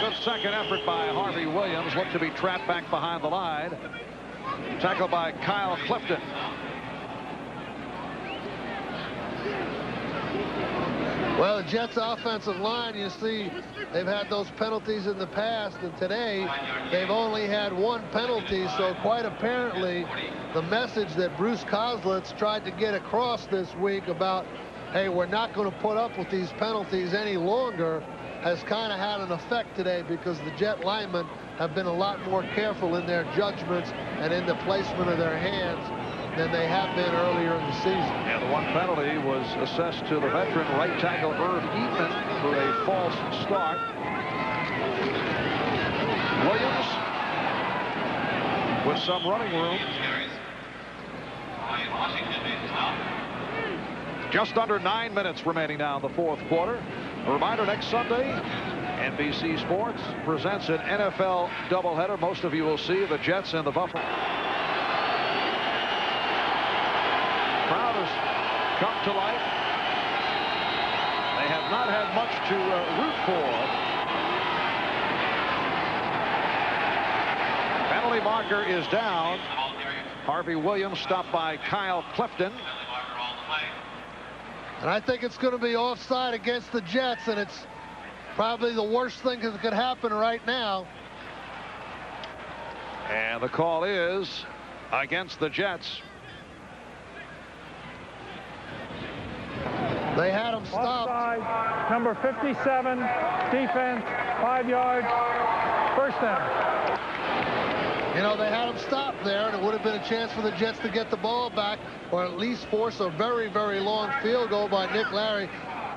Good second effort by Harvey Williams. Looked to be trapped back behind the line. Tackled by Kyle Clifton. Well, the Jets' offensive line, you see, they've had those penalties in the past, and today they've only had one penalty, so quite apparently the message that Bruce Koslitz tried to get across this week about, hey, we're not going to put up with these penalties any longer, has kind of had an effect today, because the Jet linemen have been a lot more careful in their judgments and in the placement of their hands than they have been earlier in the season. And the one penalty was assessed to the veteran right tackle Irv Eatman for a false start. Williams with some running room. Just under 9 minutes remaining now in the fourth quarter. A reminder, next Sunday, NBC Sports presents an NFL doubleheader. Most of you will see the Jets and the Buffalo. Crowd has come to life. They have not had much to root for. Penalty marker is down. Harvey Williams stopped by Kyle Clifton. And I think it's going to be offside against the Jets, and it's probably the worst thing that could happen right now. And the call is against the Jets. They had him stopped. Offside, number 57, defense, 5 yards, first down. You know, they had him stopped there, and it would have been a chance for the Jets to get the ball back, or at least force a very, very long field goal by Nick Larry.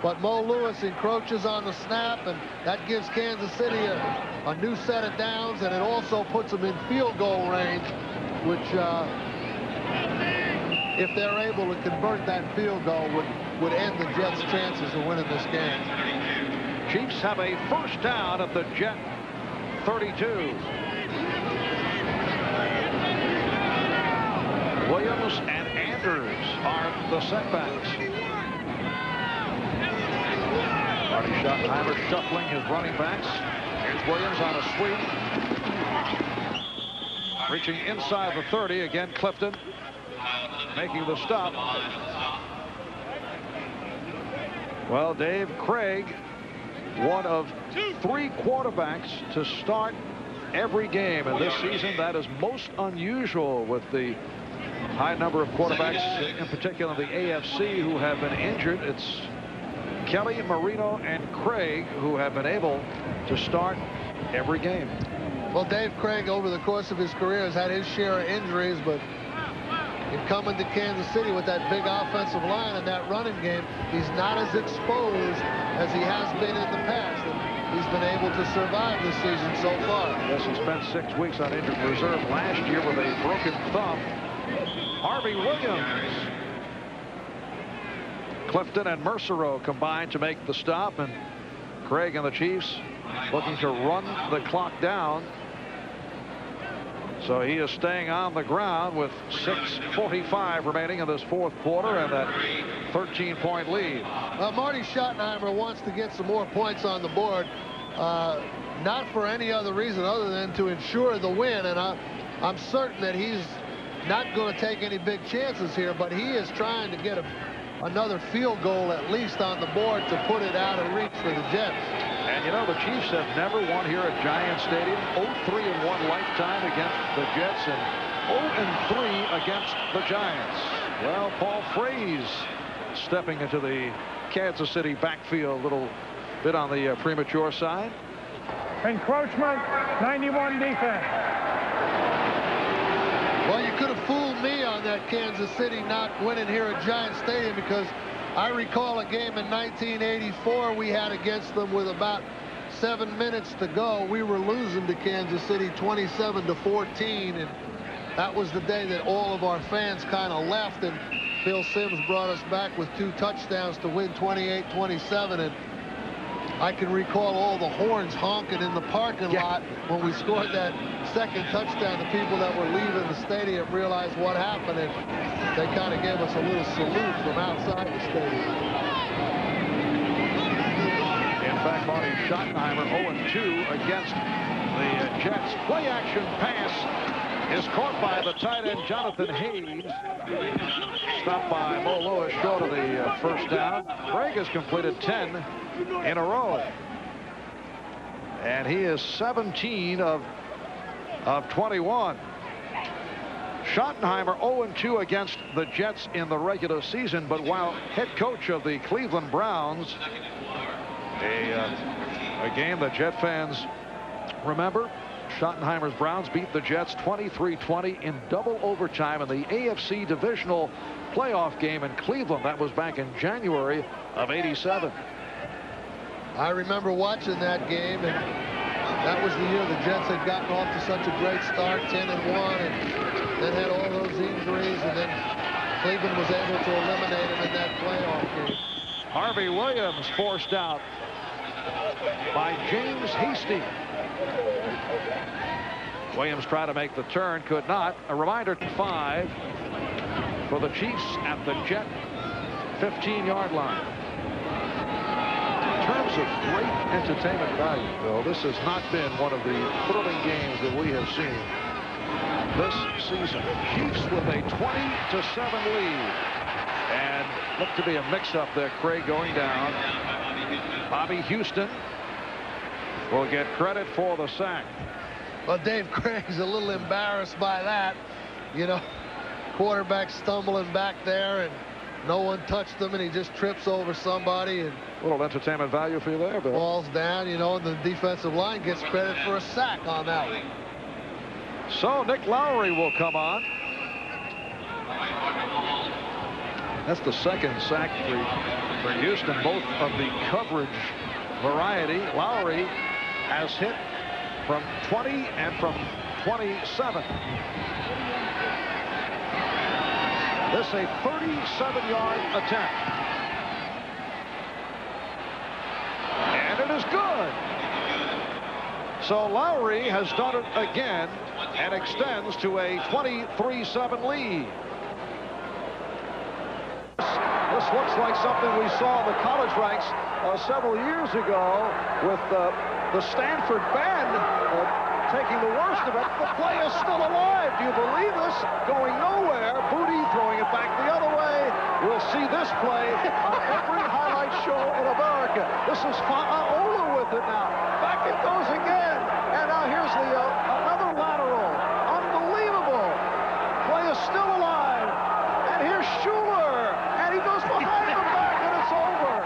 But Mo Lewis encroaches on the snap, and that gives Kansas City a new set of downs, and it also puts them in field goal range, which, if they're able to convert that field goal, would end the Jets' chances of winning this game. Chiefs have a first down at the Jet 32. Williams and Anders are the setbacks. Marty Schottenheimer shuffling his running backs. Here's Williams on a sweep. Reaching inside the 30. Again, Clifton making the stop. Well, Dave, Craig, one of 3 quarterbacks to start every game. And this season, that is most unusual with the high number of quarterbacks, in particular the AFC, who have been injured. It's Kelly, Marino, and Craig who have been able to start every game. Well, Dave Craig, over the course of his career, has had his share of injuries, but in coming to Kansas City with that big offensive line and that running game, he's not as exposed as he has been in the past. And he's been able to survive this season so far. Yes, he spent 6 weeks on injured reserve last year with a broken thumb. Harvey Williams. Clifton and Mercereau combined to make the stop, and Craig and the Chiefs looking to run the clock down. So he is staying on the ground with 6:45 remaining in this fourth quarter and that 13-point lead. Marty Schottenheimer wants to get some more points on the board. not for any other reason other than to ensure the win. And I'm certain that he's not going to take any big chances here, but he is trying to get another field goal at least on the board to put it out of reach for the Jets. And you know, the Chiefs have never won here at Giant Stadium. 0-3-1 lifetime against the Jets and 0-3 against the Giants. Well, Paul Freese stepping into the Kansas City backfield, a little bit on the premature side. Encroachment, 91 defense. Well, you could have fooled me on that Kansas City not winning here at Giant Stadium, because I recall a game in 1984 we had against them with about 7 minutes to go. We were losing to Kansas City 27-14, and that was the day that all of our fans kind of left, and Phil Simms brought us back with 2 touchdowns to win 28-27. And I can recall all the horns honking in the parking lot when we scored that second touchdown. The people that were leaving the stadium realized what happened, and they kind of gave us a little salute from outside the stadium. In fact, Marty Schottenheimer 0-2 against the Jets. Play action pass is caught by the tight end Jonathan Hayes. Stopped by Mo Lewis short of the first down. Craig has completed 10 in a row. And he is 17 of 21. Schottenheimer 0-2 against the Jets in the regular season, but while head coach of the Cleveland Browns, a game that Jet fans remember. Schottenheimer's Browns beat the Jets 23-20 in double overtime in the AFC divisional playoff game in Cleveland. That was back in January of '87. I remember watching that game, and that was the year the Jets had gotten off to such a great start, 10-1, and then had all those injuries, and then Cleveland was able to eliminate him in that playoff game. Harvey Williams forced out by James Hasty. Williams tried to make the turn, could not. A reminder, 5 for the Chiefs at the Jet 15-yard line. In terms of great entertainment value, though, this has not been one of the thrilling games that we have seen this season. Chiefs with a 20-7 lead. And looked to be a mix-up there. Craig going down. Bobby Houston will get credit for the sack. Well, Dave Craig's a little embarrassed by that. You know, quarterback stumbling back there, and no one touched him, and he just trips over somebody and A little entertainment value for you there, Bill. falls down, you know, and the defensive line gets credit for a sack on that one. So Nick Lowry will come on. That's the second sack for Houston, both of the coverage variety. Lowry has hit from 20 and from 27. This a 37-yard attempt. And it is good. So Lowry has done it again and extends to a 23-7 lead. This looks like something we saw in the college ranks several years ago with the Stanford band taking the worst of it. The play is still alive. Do you believe this? Going nowhere. Booty throwing it back the other way. We'll see this play on every highlight show in America. This is Fa'aola with it now. Back it goes again. And now here's the another lateral. Unbelievable. Play is still alive. And here's Schuler. And he goes behind the back, and it's over.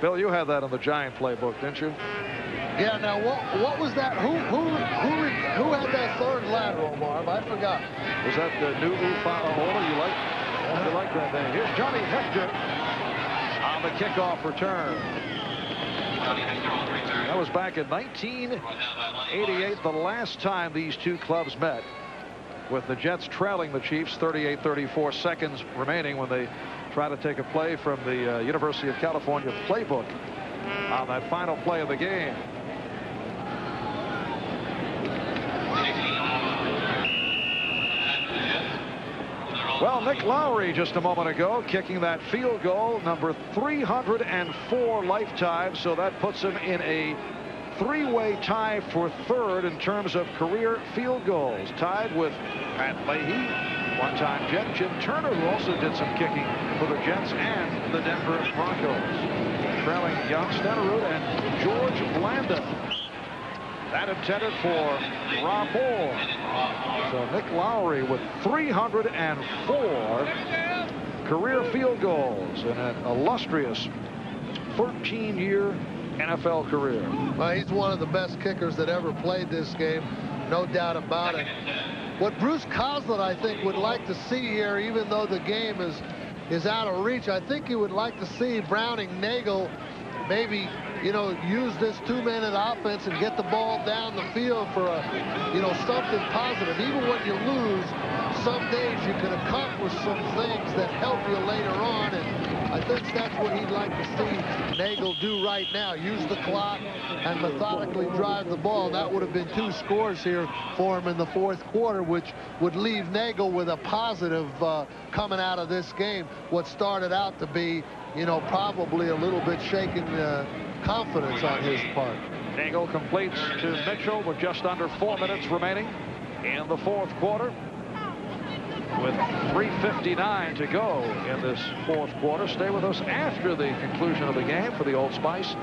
Bill, you had that in the Giant playbook, didn't you? Yeah, now what was that? Who had that third lateral, Marv? I forgot. Was that the new Fa'aola? You like that name? Here's Johnny Hector on the kickoff return. That was back in 1988, the last time these two clubs met, with the Jets trailing the Chiefs 38-34, seconds remaining when they try to take a play from the University of California playbook on that final play of the game. Well, Nick Lowry just a moment ago kicking that field goal, number 304 lifetime, so that puts him in a three-way tie for third in terms of career field goals, tied with Pat Leahy, one-time Jet, Jim Turner, who also did some kicking for the Jets and the Denver Broncos. Trailing Young, Stenerud, and George Blanda. That intended for Rob Moore. So Nick Lowry with 304 career field goals in an illustrious 13-year NFL career. Well, he's one of the best kickers that ever played this game, no doubt about it. What Bruce Coslett, I think, would like to see here, even though the game is out of reach, I think he would like to see Browning Nagel maybe, use this two-minute offense and get the ball down the field for a, something positive. Even when you lose, some days you can accomplish some things that help you later on, and I think that's what he'd like to see Nagel do right now. Use the clock and methodically drive the ball. That would have been 2 scores here for him in the fourth quarter, which would leave Nagel with a positive coming out of this game. What started out to be, probably a little bit shaken confidence on his part. Nagel completes to Mitchell with just under 4 minutes remaining in the fourth quarter. With 3:59 to go in this fourth quarter. Stay with us after the conclusion of the game for the Old Spice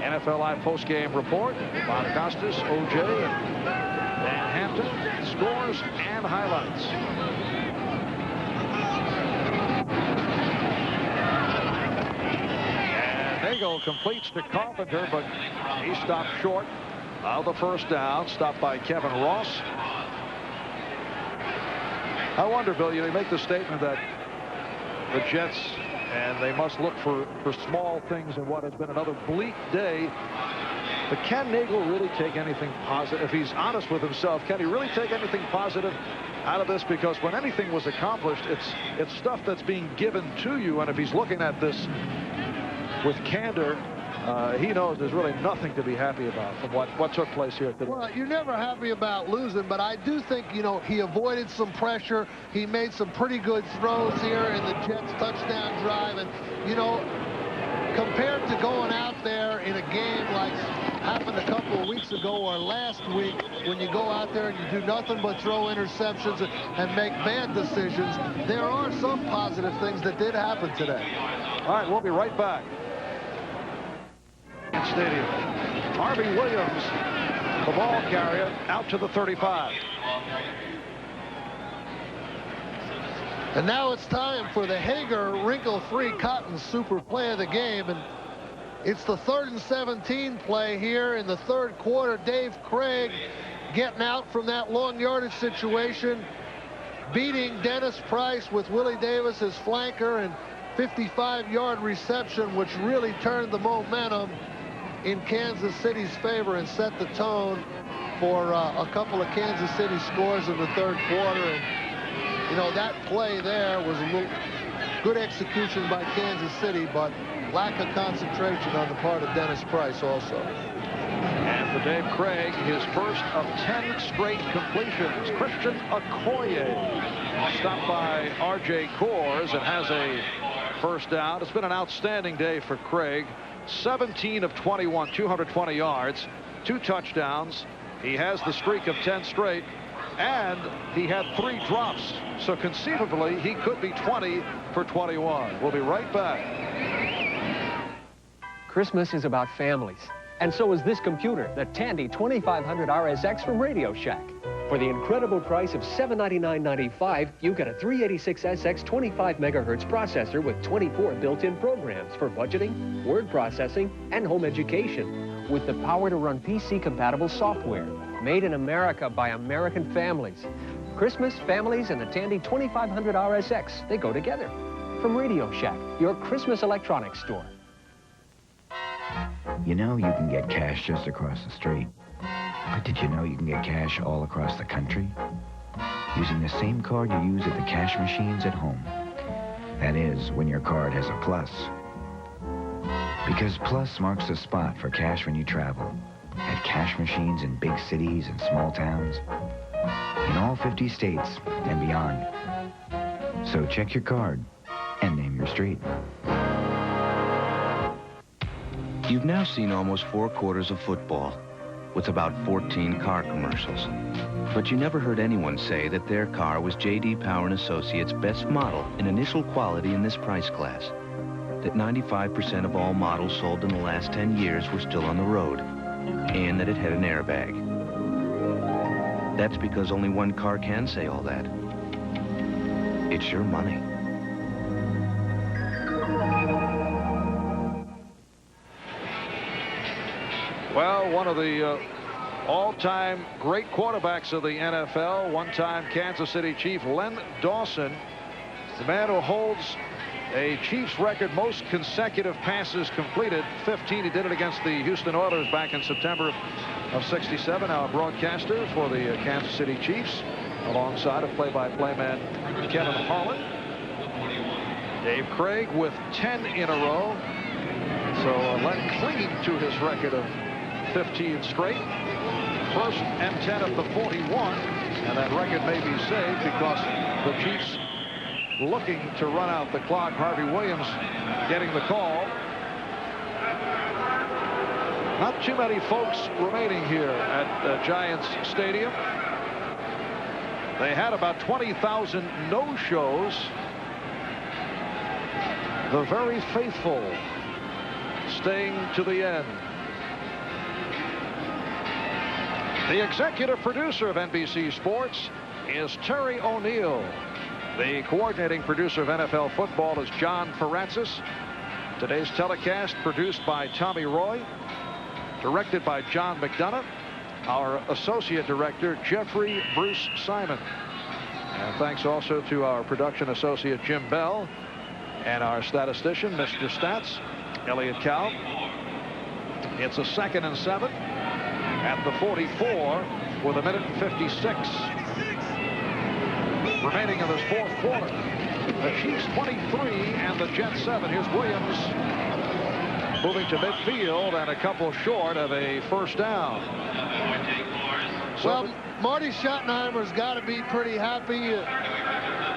NFL Live postgame report. Bob Costas, OJ, and Dan Hampton. Scores and highlights. And Nagel completes to Carpenter, but he stopped short of the first down. Stopped by Kevin Ross. I wonder, Bill, you make the statement that the Jets, and they must look for small things in what has been another bleak day. But can Nagel really take anything positive? If he's honest with himself, can he really take anything positive out of this? Because when anything was accomplished, it's stuff that's being given to you. And if he's looking at this with candor, he knows there's really nothing to be happy about from what took place here today. Well, you're never happy about losing, but I do think, he avoided some pressure. He made some pretty good throws here in the Jets touchdown drive. And, compared to going out there in a game like happened a couple of weeks ago or last week, when you go out there and you do nothing but throw interceptions and make bad decisions, there are some positive things that did happen today. All right, we'll be right back. Stadium. Harvey Williams, the ball carrier, out to the 35. And now it's time for the Hager wrinkle-free cotton super play of the game. And it's the 3rd and 17 play here in the third quarter. Dave Craig getting out from that long yardage situation, beating Dennis Price with Willie Davis as flanker, and 55-yard reception, which really turned the momentum in Kansas City's favor and set the tone for a couple of Kansas City scores in the third quarter. And, that play there was a little good execution by Kansas City, but lack of concentration on the part of Dennis Price also. And for Dave Craig, his first of 10 straight completions. Christian Okoye stopped by R.J. Coors and has a first down. It's been an outstanding day for Craig. 17 of 21, 220 yards, 2 touchdowns. He has the streak of 10 straight, and he had 3 drops. So conceivably, he could be 20 for 21. We'll be right back. Christmas is about families, and so is this computer, the Tandy 2500 RSX from Radio Shack. For the incredible price of $799.95, you get a 386SX 25 megahertz processor with 24 built-in programs for budgeting, word processing, and home education, with the power to run PC-compatible software, made in America by American families. Christmas, families, and the Tandy 2500 RSX, they go together. From Radio Shack, your Christmas electronics store. You know you can get cash just across the street. But did you know you can get cash all across the country? Using the same card you use at the cash machines at home. That is, when your card has a plus. Because plus marks the spot for cash when you travel. At cash machines in big cities and small towns. In all 50 states and beyond. So check your card and name your street. You've now seen almost 4 quarters of football. with about 14 car commercials. But you never heard anyone say that their car was J.D. Power & Associates' best model in initial quality in this price class. That 95% of all models sold in the last 10 years were still on the road, and that it had an airbag. That's because only one car can say all that. It's your money. Well, one of the all-time great quarterbacks of the NFL, one-time Kansas City Chief Len Dawson, the man who holds a Chiefs record most consecutive passes completed, 15. He did it against the Houston Oilers back in September of '67. Now a broadcaster for the Kansas City Chiefs, alongside of play-by-play man Kevin Harlan. Dave Craig with 10 in a row. So Len clinging to his record of 15 straight. First and 10 at the 41, and that record may be saved because the Chiefs looking to run out the clock. Harvey Williams getting the call. Not too many folks remaining here at Giants Stadium. They had about 20,000 no-shows. The very faithful staying to the end. The executive producer of NBC Sports is Terry O'Neill. The coordinating producer of NFL football is John Ferratzis. Today's telecast produced by Tommy Roy, directed by John McDonough. Our associate director, Jeffrey Bruce Simon. And thanks also to our production associate, Jim Bell, and our statistician, Mr. Stats, Elliot Cow. It's a 2nd and 7 at the 44 with 1:56 remaining in this fourth quarter. The Chiefs 23 and the Jets 7. Here's Williams moving to midfield and a couple short of a first down. Well, Marty Schottenheimer's got to be pretty happy.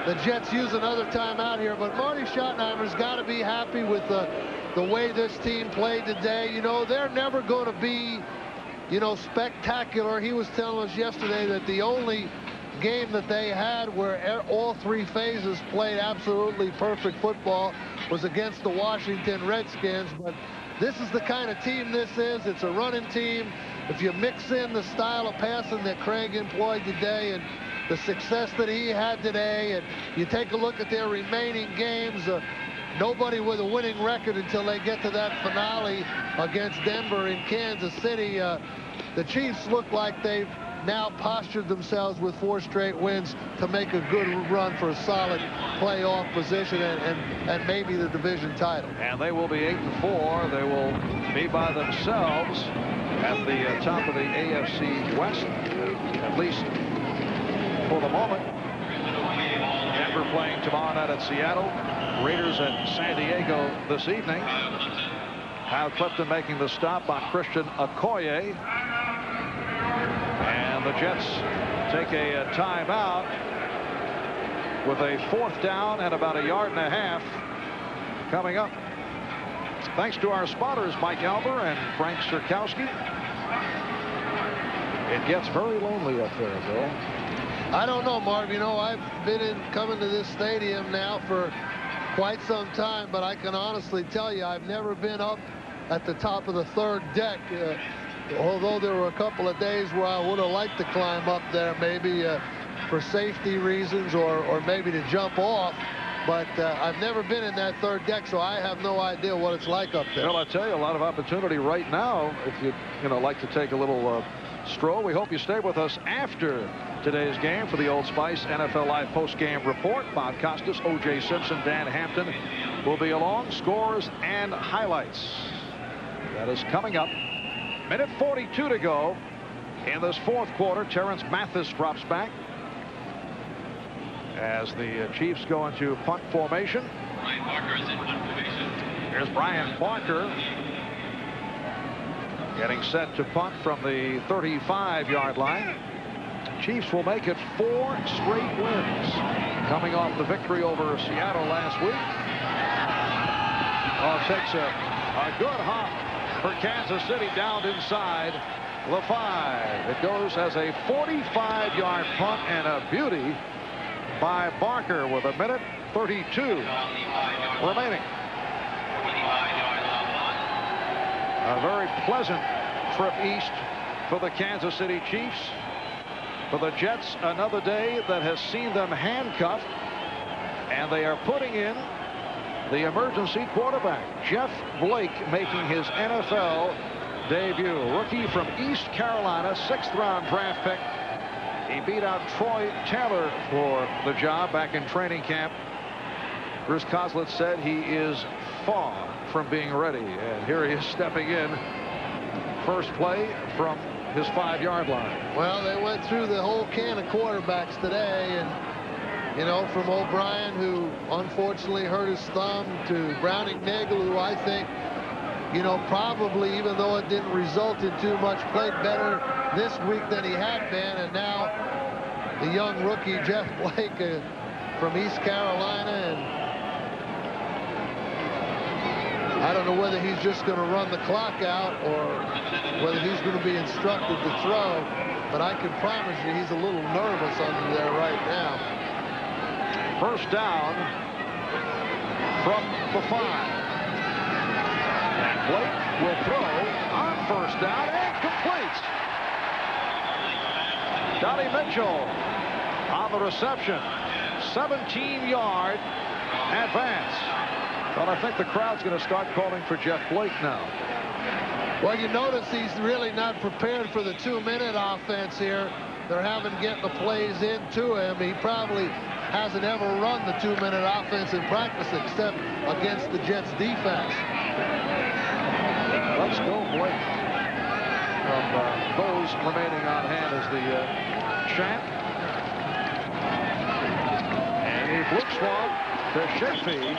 The Jets use another timeout here, but Marty Schottenheimer's got to be happy with the way this team played today. You know, they're never going to be, you know, spectacular. He was telling us yesterday that the only game that they had where all three phases played absolutely perfect football was against the Washington Redskins. But this is the kind of team this is. It's a running team. If you mix in the style of passing that Craig employed today and the success that he had today, and you take a look at their remaining games, nobody with a winning record until they get to that finale against Denver in Kansas City. The Chiefs look like they've now postured themselves with 4 straight wins to make a good run for a solid playoff position and maybe the division title. And they will be 8-4. They will be by themselves at the top of the AFC West, at least for the moment. Denver playing tomorrow night at Seattle. Raiders at San Diego this evening. Hal Clifton making the stop on Christian Okoye. And the Jets take a timeout with a 4th down and about 1.5 yards coming up. Thanks to our spotters, Mike Alber and Frank Sirkowski. It gets very lonely up there, Bill. I don't know, Marv. You know, I've been coming to this stadium now for quite some time, but I can honestly tell you I've never been up at the top of the 3rd deck. Although there were a couple of days where I would have liked to climb up there, maybe for safety reasons or maybe to jump off. But I've never been in that 3rd deck, so I have no idea what it's like up there. Well, I tell you, a lot of opportunity right now if you like to take a little stroll. We hope you stay with us after today's game for the Old Spice NFL Live post-game report. Bob Costas, O.J. Simpson, Dan Hampton will be along. Scores and highlights. That is coming up. 1:42 to go in this 4th quarter. Terrence Mathis drops back as the Chiefs go into punt formation. Brian Parker is in punt formation. Here's Brian Parker getting set to punt from the 35-yard line. Chiefs will make it 4 straight wins, coming off the victory over Seattle last week. Oh, takes a good hop for Kansas City down inside the 5. It goes as a 45-yard punt and a beauty by Barker with 1:32 remaining. A very pleasant trip east for the Kansas City Chiefs. For the Jets, another day that has seen them handcuffed, and they are putting in the emergency quarterback, Jeff Blake, making his NFL debut. Rookie from East Carolina, 6th-round draft pick. He beat out Troy Taylor for the job back in training camp. Bruce Coslett said he is far from being ready, and here he is stepping in. First play from his 5-yard line. Well, they went through the whole can of quarterbacks today, and you know, from O'Brien, who unfortunately hurt his thumb, to Browning Nagel, who I think, you know, probably, even though it didn't result in too much, played better this week than he had been. And now the young rookie Jeff Blake from East Carolina, and I don't know whether he's just going to run the clock out or whether he's going to be instructed to throw, but I can promise you he's a little nervous under there right now. First down from the 5. And Blake will throw on first down and completes. Donnie Mitchell on the reception. 17-yard advance. Well, I think the crowd's going to start calling for Jeff Blake now. Well, you notice he's really not prepared for the 2-minute offense here. They're having to get the plays into him. He probably hasn't ever run the 2-minute offense in practice except against the Jets defense. Let's go Blake. From those remaining on hand is the chant. And he blitz one to Shafee.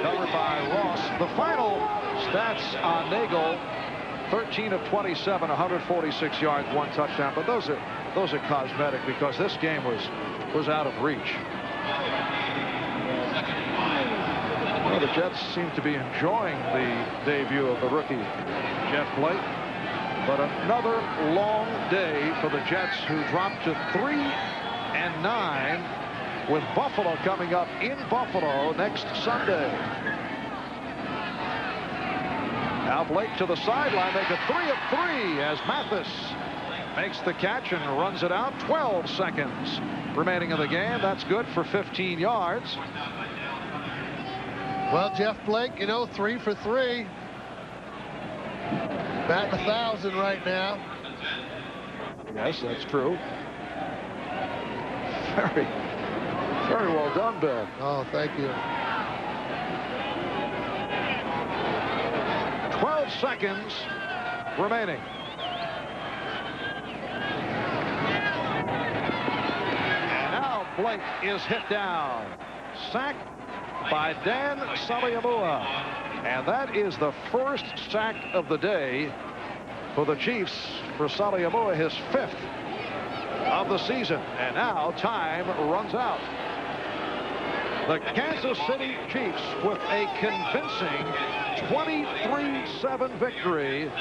Covered by Ross. The final stats on Nagel: 13 of 27, 146 yards, 1 touchdown. But those are cosmetic, because this game was out of reach. Well, the Jets seem to be enjoying the debut of the rookie Jeff Blake. But another long day for the Jets, who dropped to 3-9, with Buffalo coming up in Buffalo next Sunday. Now Blake to the sideline, make a 3 of 3 as Mathis makes the catch and runs it out. 12 seconds remaining in the game. That's good for 15 yards. Well, Jeff Blake, you know, 3 for 3. Batting 1,000 right now. Yes, that's true. Very well done, Ben. Oh, thank you. 12 seconds remaining. And now Blake is hit down. Sack by Dan Saliamua. And that is the first sack of the day for the Chiefs. For Saliamua, his 5th of the season. And now time runs out. The Kansas City Chiefs with a convincing 23-7 victory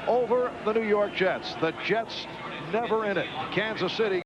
over the New York Jets. The Jets never in it. Kansas City